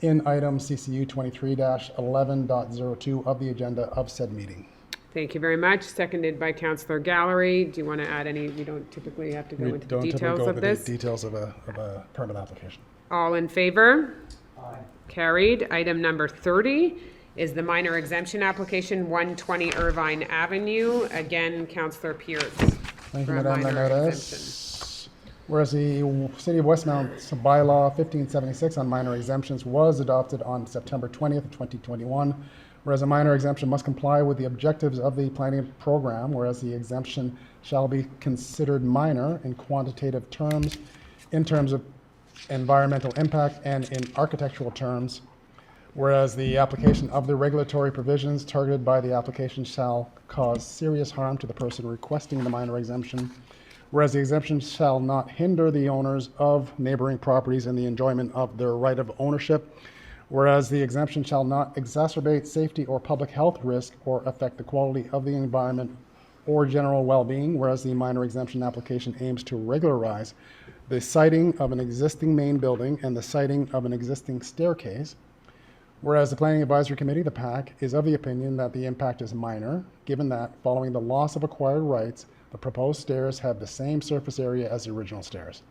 in item CCU 23-11.02 of the agenda of said meeting.
Thank you very much. Seconded by Councillor Gallery. Do you want to add any? We don't typically have to go into the details of this.
Details of a permit application.
All in favor? Aye. Carried. Item number 30 is the minor exemption application, 120 Irvine Avenue. Again, Councillor Peart.
Thank you,
for a
Madame la
minor
Mairesse. Whereas the City of Westmount's bylaw 1576 on minor exemptions was adopted on September 20th, 2021, whereas a minor exemption must comply with the objectives of the planning program, whereas the exemption shall be considered minor in quantitative terms, in terms of environmental impact, and in architectural terms, whereas the application of the regulatory provisions targeted by the application shall cause serious harm to the person requesting the minor exemption, whereas the exemption shall not hinder the owners of neighboring properties in the enjoyment of their right of ownership, whereas the exemption shall not exacerbate safety or public health risk or affect the quality of the environment or general well-being, whereas the minor exemption application aims to regularize the siting of an existing main building and the siting of an existing staircase, whereas the Planning Advisory Committee, the PAC, is of the opinion that the impact is minor, given that following the loss of acquired rights, the proposed stairs have the same surface area as the original stairs.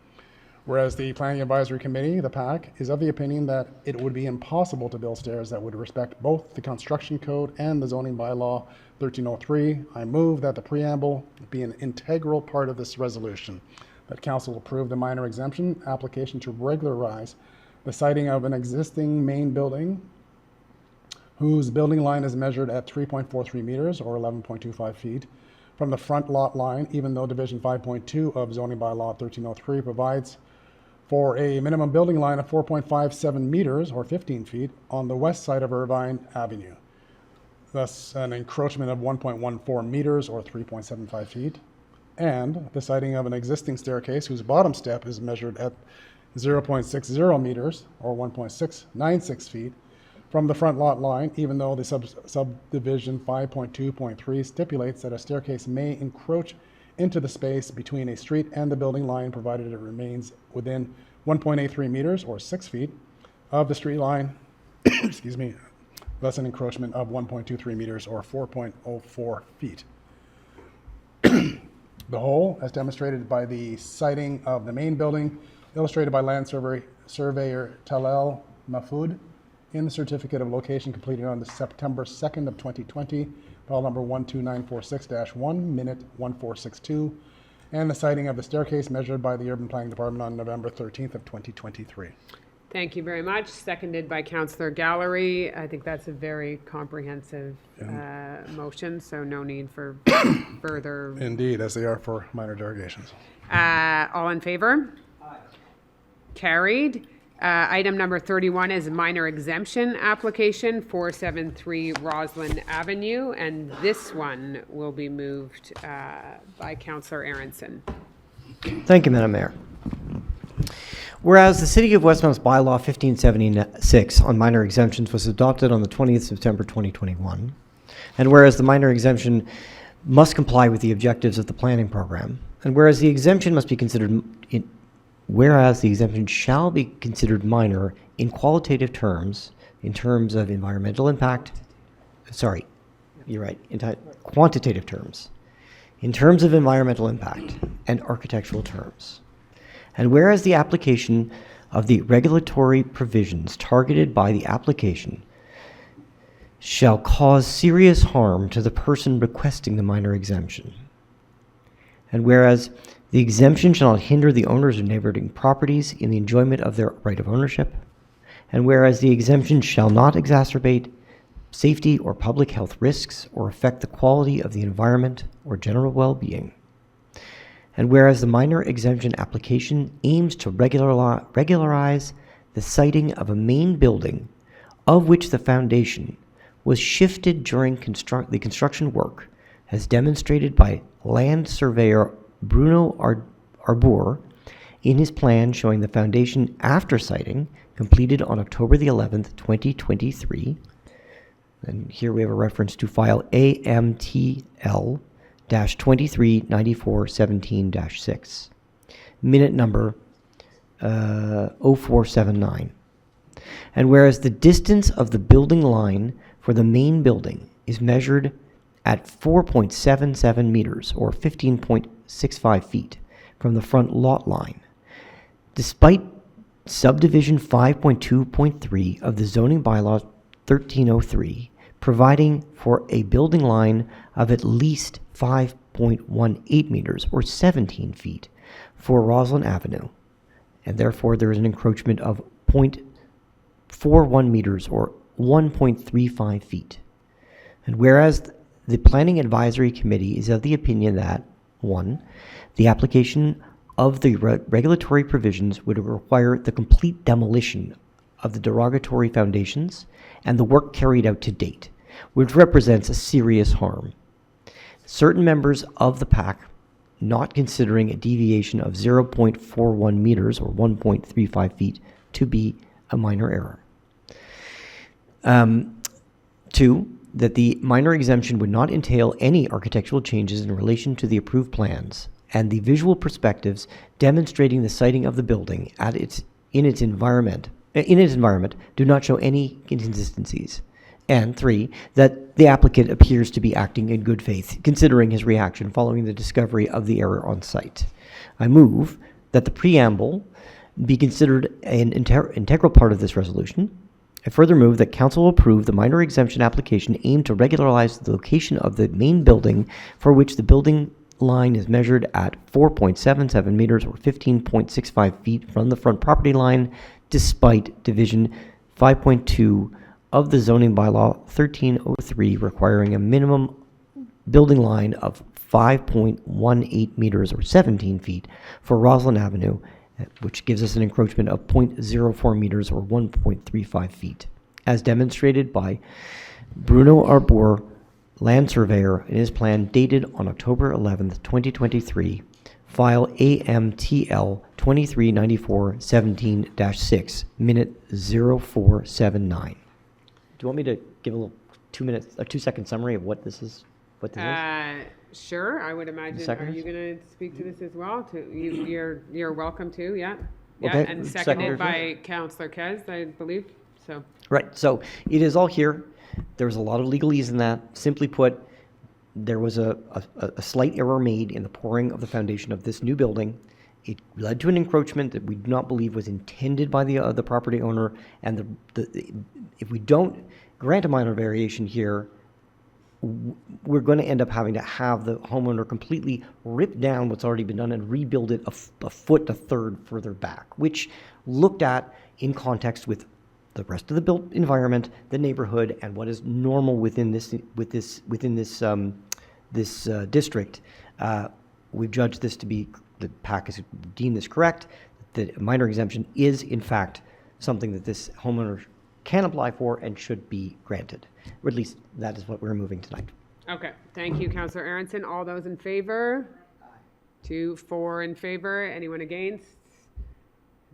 Whereas the Planning Advisory Committee, the PAC, is of the opinion that it would be impossible to build stairs that would respect both the construction code and the zoning bylaw 1303, I move that the preamble be an integral part of this resolution, that Council approve the minor exemption application to regularize the siting of an existing main building whose building line is measured at 3.43 meters or 11.25 feet from the front lot line, even though Division 5.2 of Zoning Bylaw 1303 provides for a minimum building line of 4.57 meters or 15 feet on the west side of Irvine Avenue. Thus, an encroachment of 1.14 meters or 3.75 feet, and the siting of an existing staircase whose bottom step is measured at 0.60 meters or 1.696 feet from the front lot line, even though the subdivision 5.2.3 stipulates that a staircase may encroach into the space between a street and the building line, provided it remains within 1.83 meters or 6 feet of the street line, excuse me, thus an encroachment of 1.23 meters or 4.04 feet. The whole, as demonstrated by the siting of the main building, illustrated by land surveyor Talal Mahfoud in the certificate of location completed on the September 2nd of 2020, file number 12946-1, minute 1462, and the siting of the staircase measured by the Urban Planning Department on November 13th of 2023.
Thank you very much. Seconded by Councillor Gallery. I think that's a very comprehensive motion, so no need for further.
Indeed, as they are for minor derogations.
All in favor? Aye. Carried. Item number 31 is a minor exemption application, 473 Roslyn Avenue, and this one will be moved by Councillor Aronson.
Thank you, Madam Mayor. Whereas the City of Westmount's bylaw 1576 on minor exemptions was adopted on the 20th September 2021, and whereas the minor exemption must comply with the objectives of the planning program, and whereas the exemption must be considered whereas the exemption shall be considered minor in qualitative terms, in terms of environmental impact, sorry, you're right, in quantitative terms, in terms of environmental impact and architectural terms. And whereas the application of the regulatory provisions targeted by the application shall cause serious harm to the person requesting the minor exemption. And whereas the exemption shall not hinder the owners of neighboring properties in the enjoyment of their right of ownership. And whereas the exemption shall not exacerbate safety or public health risks or affect the quality of the environment or general well-being. And whereas the minor exemption application aims to regularize the siting of a main building of which the foundation was shifted during the construction work, as demonstrated by land surveyor Bruno Arbour in his plan showing the foundation after siting completed on October the 11th, 2023. And here we have a reference to file AMTL-239417-6, minute number 0479. And whereas the distance of the building line for the main building is measured at 4.77 meters or 15.65 feet from the front lot line, despite subdivision 5.2.3 of the zoning bylaw 1303 providing for a building line of at least 5.18 meters or 17 feet for Roslyn Avenue, and therefore there is an encroachment of 0.41 meters or 1.35 feet. And whereas the Planning Advisory Committee is of the opinion that, 1, the application of the regulatory provisions would require the complete demolition of the derogatory foundations and the work carried out to date, which represents a serious harm. Certain members of the PAC, not considering a deviation of 0.41 meters or 1.35 feet to be a minor error. 2, that the minor exemption would not entail any architectural changes in relation to the approved plans, and the visual perspectives demonstrating the siting of the building in its environment do not show any inconsistencies. And 3, that the applicant appears to be acting in good faith, considering his reaction following the discovery of the error on site. I move that the preamble be considered an integral part of this resolution. I further move that Council approve the minor exemption application aimed to regularize the location of the main building for which the building line is measured at 4.77 meters or 15.65 feet from the front property line, despite Division 5.2 of the zoning bylaw 1303 requiring a minimum building line of 5.18 meters or 17 feet for Roslyn Avenue, which gives us an encroachment of 0.04 meters or 1.35 feet, as demonstrated by Bruno Arbour, land surveyor, in his plan dated on October 11th, 2023, file AMTL 2394-17-6, minute 0479. Do you want me to give a 2-second summary of what this is?
Sure, I would imagine. Are you going to speak to this as well? You're welcome to, yeah. Yeah,
Okay,
and seconded
seconder.
by Councillor Kez, I believe. so.
Right, so it is all here. There was a lot of legalese in that. Simply put, there was a slight error made in the pouring of the foundation of this new building. It led to an encroachment that we do not believe was intended by the property owner, and if we don't grant a minor variation here, we're going to end up having to have the homeowner completely rip down what's already been done and rebuild it a foot, a third further back, which looked at in context with the rest of the built environment, the neighborhood, and what is normal within this district. We've judged this to be, the PAC has deemed this correct, that a minor exemption is in fact something that this homeowner can apply for and should be granted. Or at least that is what we're moving tonight.
Okay, thank you, Councillor Aronson. All those in favor? 4 in favor. Anyone against?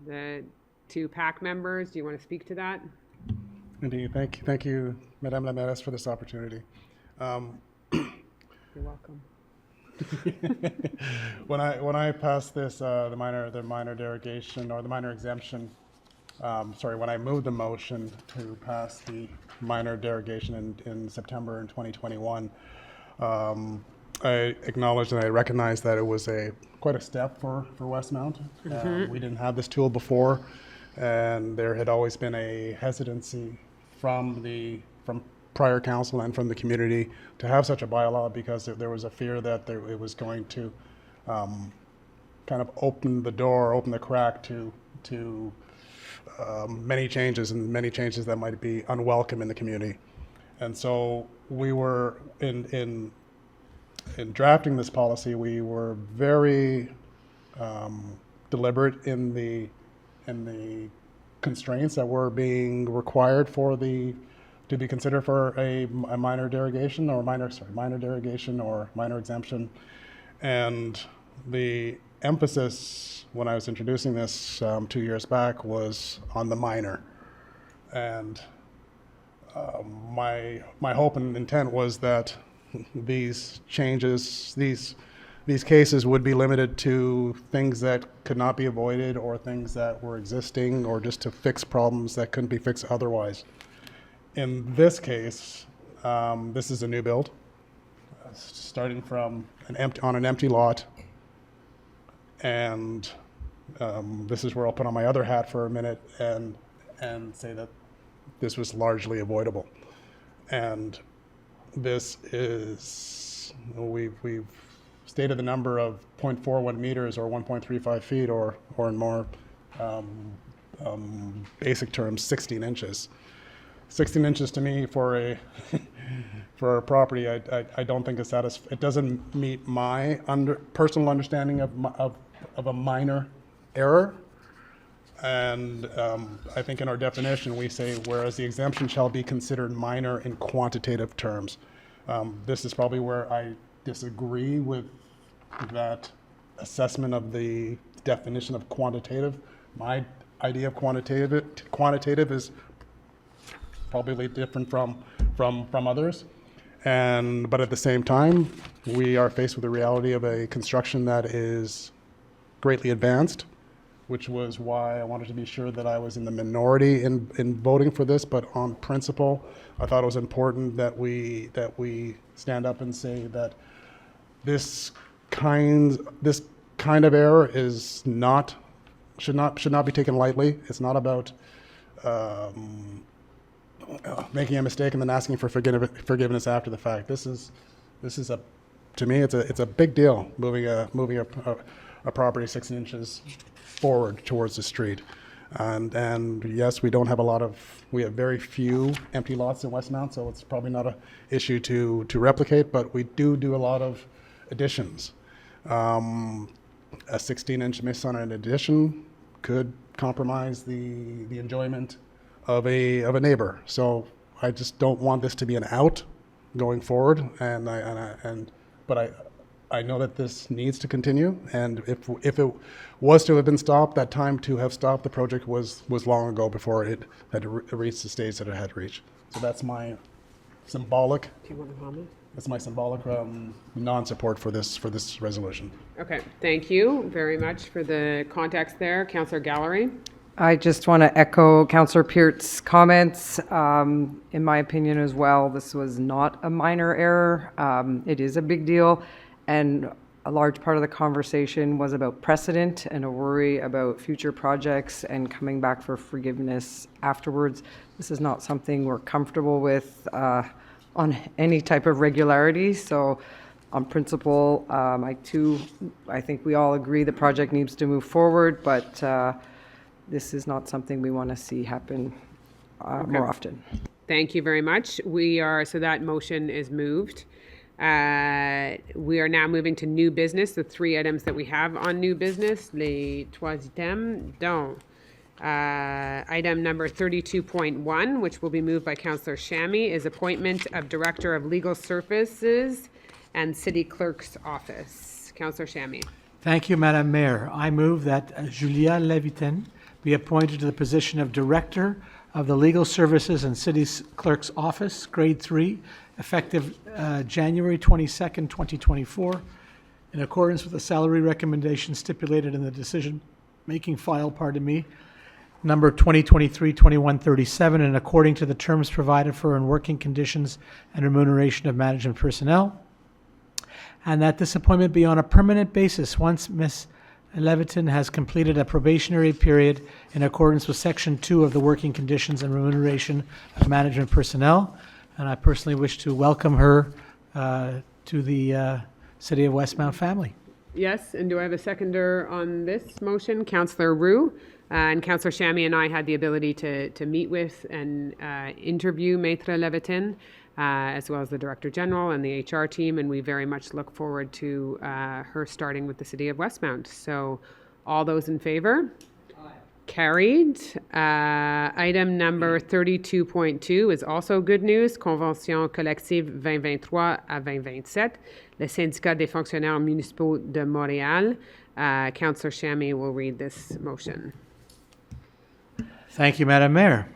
The 2 PAC members, do you want to speak to that?
Indeed. Thank you, Madame la Mairesse, for this opportunity.
You're welcome.
When I passed this, the minor derogation or the minor exemption, when I moved the motion to pass the minor derogation in September in 2021, I acknowledged and I recognized that it was quite a step for Westmount. We didn't have this tool before, and there had always been a hesitancy from prior council and from the community to have such a bylaw because there was a fear that it was going to kind of open the crack to many changes that might be unwelcome in the community. And so we were in drafting this policy, we were very deliberate in the constraints that were being required to be considered for a minor derogation or minor exemption. And the emphasis when I was introducing this 2 years back was on the minor. And my hope and intent was that these changes, these cases would be limited to things that could not be avoided or things that were existing or just to fix problems that couldn't be fixed otherwise. In this case, this is a new build, starting from an empty lot, and this is where I'll put on my other hat for a minute and say that this was largely avoidable. And this is, we've stated the number of 0.41 meters or 1.35 feet or in more basic terms, 16 inches. 16 inches to me for a property, I don't think it doesn't meet my personal understanding of a minor error. And I think in our definition we say, whereas the exemption shall be considered minor in quantitative terms. This is probably where I disagree with that assessment of the definition of quantitative. My idea of quantitative is probably different from others. But at the same time, we are faced with the reality of a construction that is greatly advanced, which was why I wanted to be sure that I was in the minority in voting for this. But on principle, I thought it was important that we stand up and say that this kind of error should not be taken lightly. It's not about making a mistake and then asking for forgiveness after the fact. This is to me, it's a big deal moving a property 6 inches forward towards the street. And yes, we have very few empty lots in Westmount, so it's probably not an issue to replicate, but we do a lot of additions. A 16-inch miss on an addition could compromise the enjoyment of a neighbor. So I just don't want this to be an out going forward, but I know that this needs to continue, and if it was to have been stopped, that time to have stopped the project was long ago before it had reached the stage that it had reached. So that's my symbolic.
Do you want to comment?
That's my symbolic non-support for this resolution.
Okay, thank you very much for the context there. Councillor Gallery.
I just want to echo Councillor Peart's comments. In my opinion as well, this was not a minor error. It is a big deal, and a large part of the conversation was about precedent and a worry about future projects and coming back for forgiveness afterwards. This is not something we're comfortable with on any type of regularity. So on principle, I think we all agree the project needs to move forward, but this is not something we want to see happen more often.
Thank you very much. So that motion is moved. We are now moving to new business, the 3 items that we have on new business, les 3 items, dont item number 32.1, which will be moved by Councillor Shammy, is appointment of Director of Legal Services and City Clerk's Office. Councillor Shammy.
Thank you, Madam Mayor. I move that Julia Levitin be appointed to the position of Director of the Legal Services and City Clerk's Office, Grade 3, effective January 22nd, 2024, in accordance with the salary recommendation stipulated in the decision-making file, number 2023-2137, and according to the terms provided for in working conditions and remuneration of management personnel, and that this appointment be on a permanent basis once Ms. Levitin has completed a probationary period in accordance with Section 2 of the Working Conditions and Remuneration of Management Personnel. And I personally wish to welcome her to the City of Westmount family.
Yes, and do I have a seconder on this motion? Councillor Roux. And Councillor Shammy and I had the ability to meet with and interview Maître Levitin, as well as the Director General and the HR team, and we very much look forward to her starting with the City of Westmount. So all those in favor? Aye. Carried. Item number 32.2 is also good news. Convention collective 2023 à 2027, le syndicat des fonctionnaires municipaux de Montréal. Councillor Shammy will read this motion.
Thank you, Madam Mayor.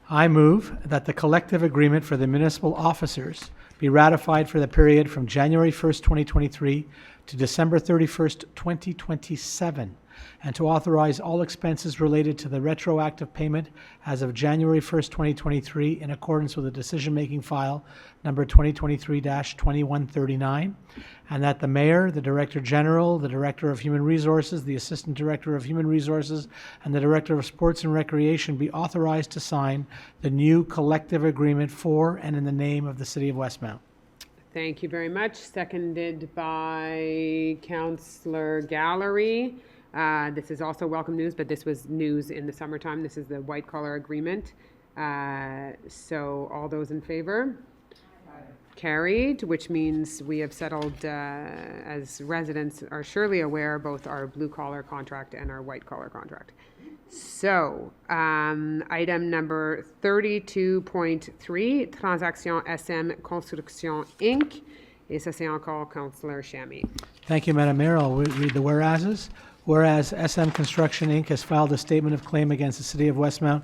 I move that the collective agreement for the municipal officers be ratified for the period from January 1st, 2023 to December 31st, 2027, and to authorize all expenses related to the retroactive payment as of January 1st, 2023, in accordance with the decision-making file number 2023-2139, and that the Mayor, the Director General, the Director of Human Resources, the Assistant Director of Human Resources, and the Director of Sports and Recreation be authorized to sign the new collective agreement for and in the name of the City of Westmount.
Thank you very much. Seconded by Councillor Gallery. This is also welcome news, but this was news in the summertime. This is the white collar agreement. So all those in favor? Carried, which means we have settled, as residents are surely aware, both our blue collar contract and our white collar contract. So, item number 32.3, Transaction SM Construction Inc. Et ça, c'est encore Councillor Shammy.
Thank you, Madam Mayor. I'll read the whereases. Whereas SM Construction Inc. has filed a statement of claim against the City of Westmount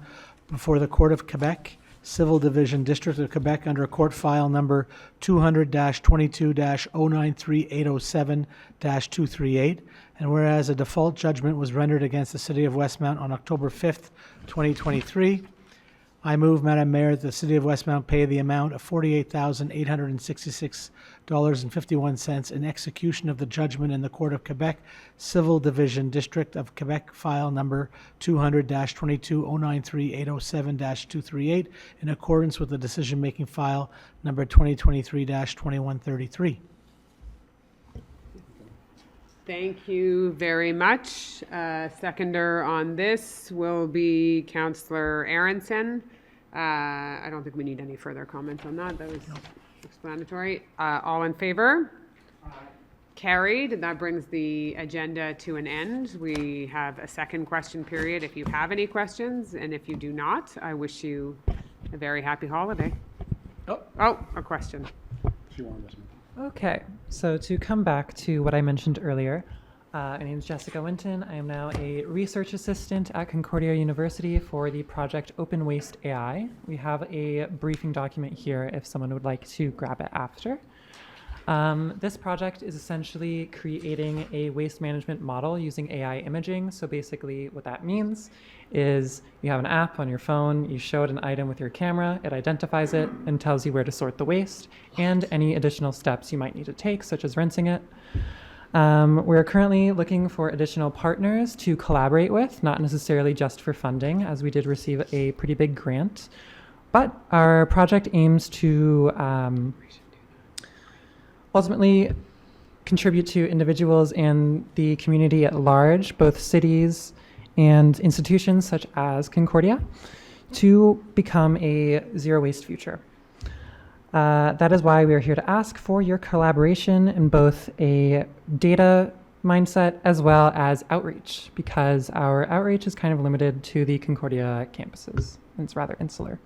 before the Court of Quebec, Civil Division, District of Quebec, under court file number 200-22-093807-238, and whereas a default judgment was rendered against the City of Westmount on October 5th, 2023, I move, Madam Mayor, that the City of Westmount pay the amount of $48,866.51 in execution of the judgment in the Court of Quebec, Civil Division, District of Quebec, file number 200-22-093807-238, in accordance with the decision-making file number 2023-2133.
Thank you very much. Seconder on this will be Councillor Aronson. I don't think we need any further comment on that. That was explanatory. All in favor? Aye. Carried. And that brings the agenda to an end. We have a second question period if you have any questions, and if you do not, I wish you a very happy holiday. Oh, a question.
She wanted this one.
Okay, so to come back to what I mentioned earlier, my name is Jessica Winton. I am now a research assistant at Concordia University for the project Open Waste AI. We have a briefing document here if someone would like to grab it after. This project is essentially creating a waste management model using AI imaging. So basically what that means is you have an app on your phone, you show it an item with your camera, it identifies it and tells you where to sort the waste and any additional steps you might need to take, such as rinsing it. We're currently looking for additional partners to collaborate with, not necessarily just for funding, as we did receive a pretty big grant. But our project aims to ultimately contribute to individuals and the community at large, both cities and institutions such as Concordia, to become a zero waste future. That is why we are here to ask for your collaboration in both a data mindset as well as outreach, because our outreach is kind of limited to the Concordia campuses. It's rather insular.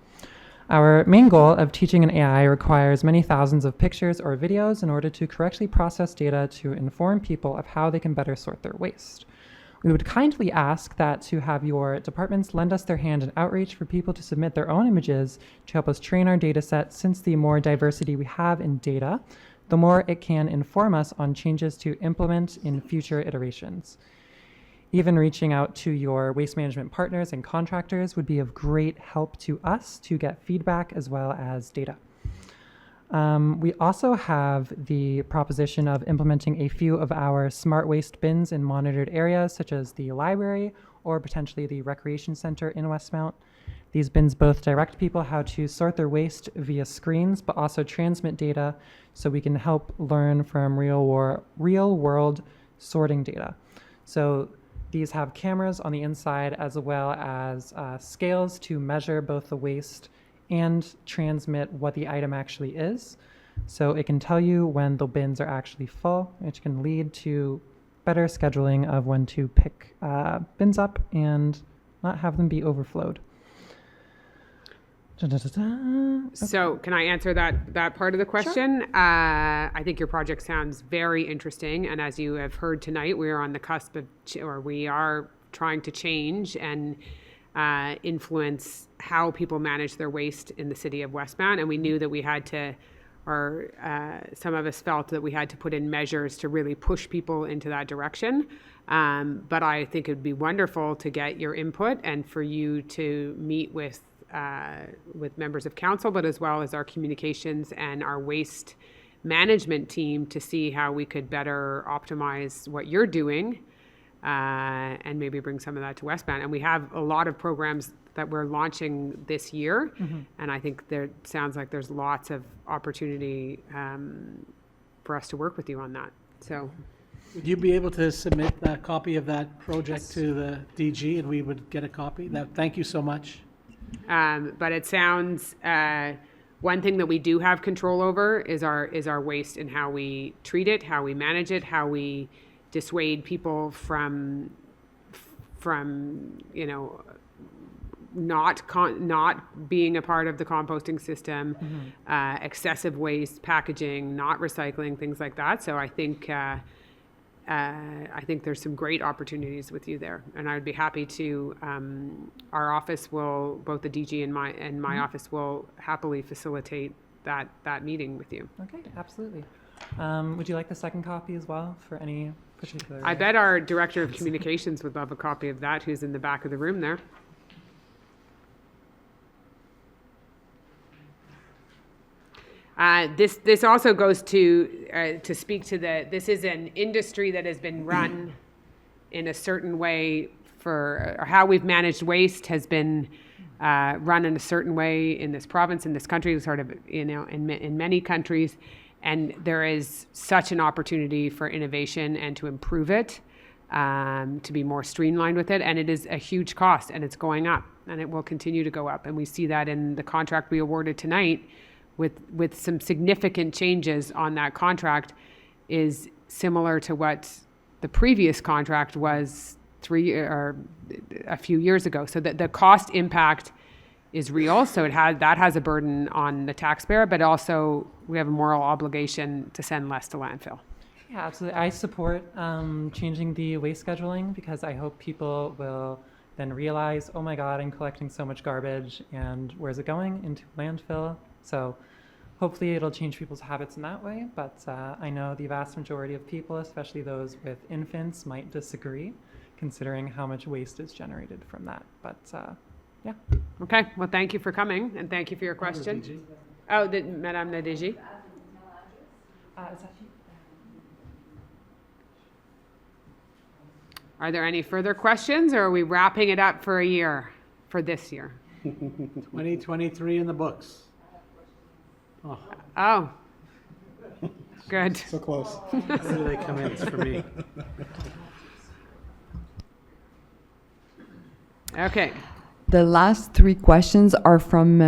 Our main goal of teaching an AI requires many thousands of pictures or videos in order to correctly process data to inform people of how they can better sort their waste. We would kindly ask that to have your departments lend us their hand in outreach for people to submit their own images to help us train our data set, since the more diversity we have in data, the more it can inform us on changes to implement in future iterations. Even reaching out to your waste management partners and contractors would be of great help to us to get feedback as well as data. We also have the proposition of implementing a few of our smart waste bins in monitored areas, such as the library or potentially the recreation center in Westmount. These bins both direct people how to sort their waste via screens, but also transmit data so we can help learn from real world sorting data. So these have cameras on the inside as well as scales to measure both the waste and transmit what the item actually is. So it can tell you when the bins are actually full, which can lead to better scheduling of when to pick bins up and not have them be overflowed.
So can I answer that part of the question? Sure. I think your project sounds very interesting. And as you have heard tonight, we are on the cusp of, or we are trying to change and influence how people manage their waste in the city of Westmount. And we knew that we had to, or some of us felt that we had to put in measures to really push people into that direction. But I think it would be wonderful to get your input and for you to meet with members of council, but as well as our communications and our waste management team to see how we could better optimize what you're doing and maybe bring some of that to Westmount. And we have a lot of programs that we're launching this year. Mm-hmm. And I think there sounds like there's lots of opportunity for us to work with you on that. So
would you be able to submit a copy of that project to the DG and we would get a copy? Thank you so much.
But it sounds, one thing that we do have control over is our waste and how we treat it, how we manage it, how we dissuade people from not being a part of the composting system, mm-hmm. Excessive waste, packaging, not recycling, things like that. So I think there's some great opportunities with you there, and I would be happy to. Our office will, both the DG and my mm-hmm. office will happily facilitate that meeting with you.
Okay, absolutely. Would you like the second copy as well for any particular?
I bet our director of communications would love a copy of that, who's in the back of the room there. This also goes to speak to this is an industry that has been run in a certain way or how we've managed waste has been run in a certain way in this province, in this country, sort of, in many countries. And there is such an opportunity for innovation and to improve it, to be more streamlined with it. And it is a huge cost, and it's going up, and it will continue to go up. And we see that in the contract we awarded tonight, with some significant changes on that contract, is similar to what the previous contract was a few years ago. So that the cost impact is real. So that has a burden on the taxpayer, but also we have a moral obligation to send less to landfill.
Yeah, absolutely. I support changing the waste scheduling, because I hope people will then realize, oh my God, I'm collecting so much garbage, and where's it going? Into landfill. So hopefully it'll change people's habits in that way, but I know the vast majority of people, especially those with infants, might disagree, considering how much waste is generated from that. But yeah.
Okay, well, thank you for coming, and thank you for your question. Oh, Madame la DG?
Is that you?
Are there any further questions, or are we wrapping it up for a year, for this year?
2023 in the books.
Oh, good.
So close.
Where do they come in? It's for me.
Okay.
The last three questions are from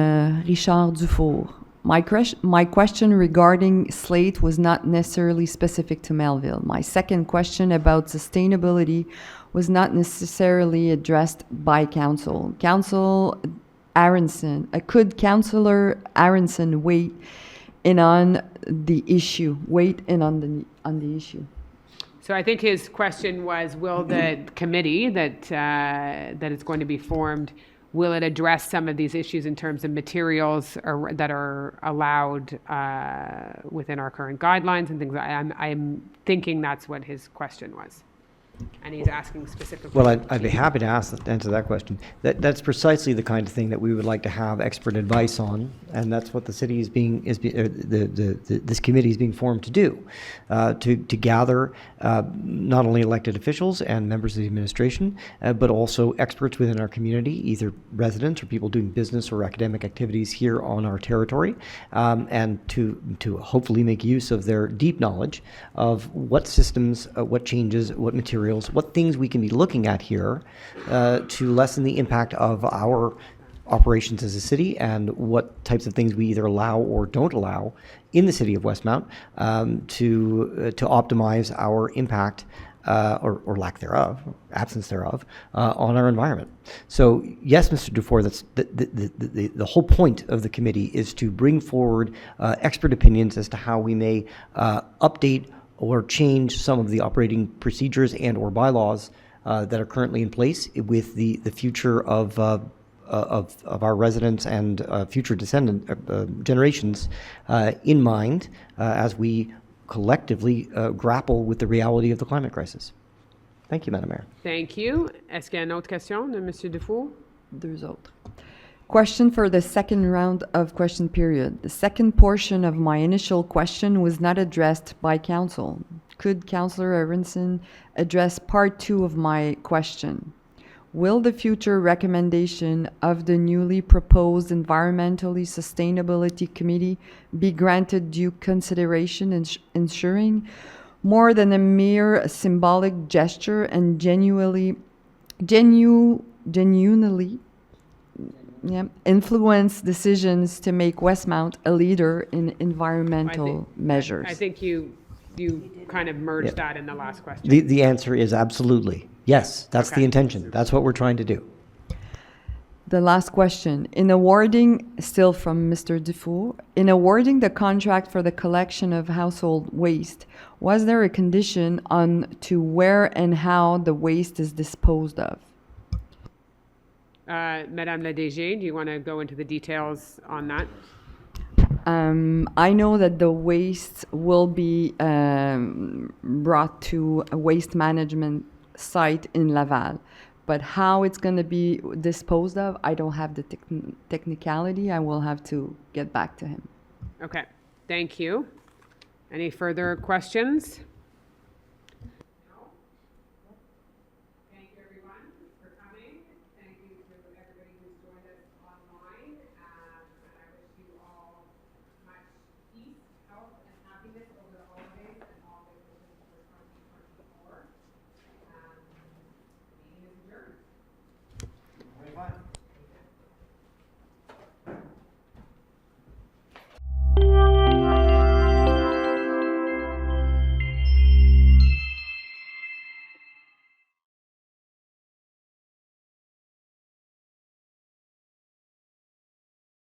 Richard Dufour. My question regarding slate was not necessarily specific to Melville. My second question about sustainability was not necessarily addressed by council. Could Councillor Aronson weigh in on the issue?
So I think his question was, will the committee that is going to be formed, will it address some of these issues in terms of materials that are allowed within our current guidelines and things? I'm thinking that's what his question was. And he's asking specifically.
Well, I'd be happy to answer that question. That's precisely the kind of thing that we would like to have expert advice on, and that's what the city this committee is being formed to do, to gather not only elected officials and members of the administration, but also experts within our community, either residents or people doing business or academic activities here on our territory, and to hopefully make use of their deep knowledge of what systems, what changes, what materials, what things we can be looking at here to lessen the impact of our operations as a city, and what types of things we either allow or don't allow in the city of Westmount to optimize our impact or lack thereof, absence thereof, on our environment. So yes, Mr. Dufour, that's the whole point of the committee is to bring forward expert opinions as to how we may update or change some of the operating procedures and or bylaws that are currently in place with the future of our residents and future generations in mind as we collectively grapple with the reality of the climate crisis. Thank you, Madam Mayor.
Thank you. Est-ce qu'il y a une autre question de Monsieur Dufour?
Deux autres. Question for the second round of question period. The second portion of my initial question was not addressed by council. Could Councillor Aronson address part 2 of my question? Will the future recommendation of the newly proposed Environmentally Sustainability Committee be granted due consideration, ensuring more than a mere symbolic gesture and genuinely influence decisions to make Westmount a leader in environmental measures?
I think you kind of merged that in the last question.
The answer is absolutely. Yes, that's the intention. That's what we're trying to do.
The last question. In awarding, still from Mr. Dufour, in awarding the contract for the collection of household waste, was there a condition on to where and how the waste is disposed of?
Madame la DG, do you want to go into the details on that?
I know that the waste will be brought to a waste management site in Laval, but how it's going to be disposed of, I don't have the technicality. I will have to get back to him.
Okay, thank you. Any further questions?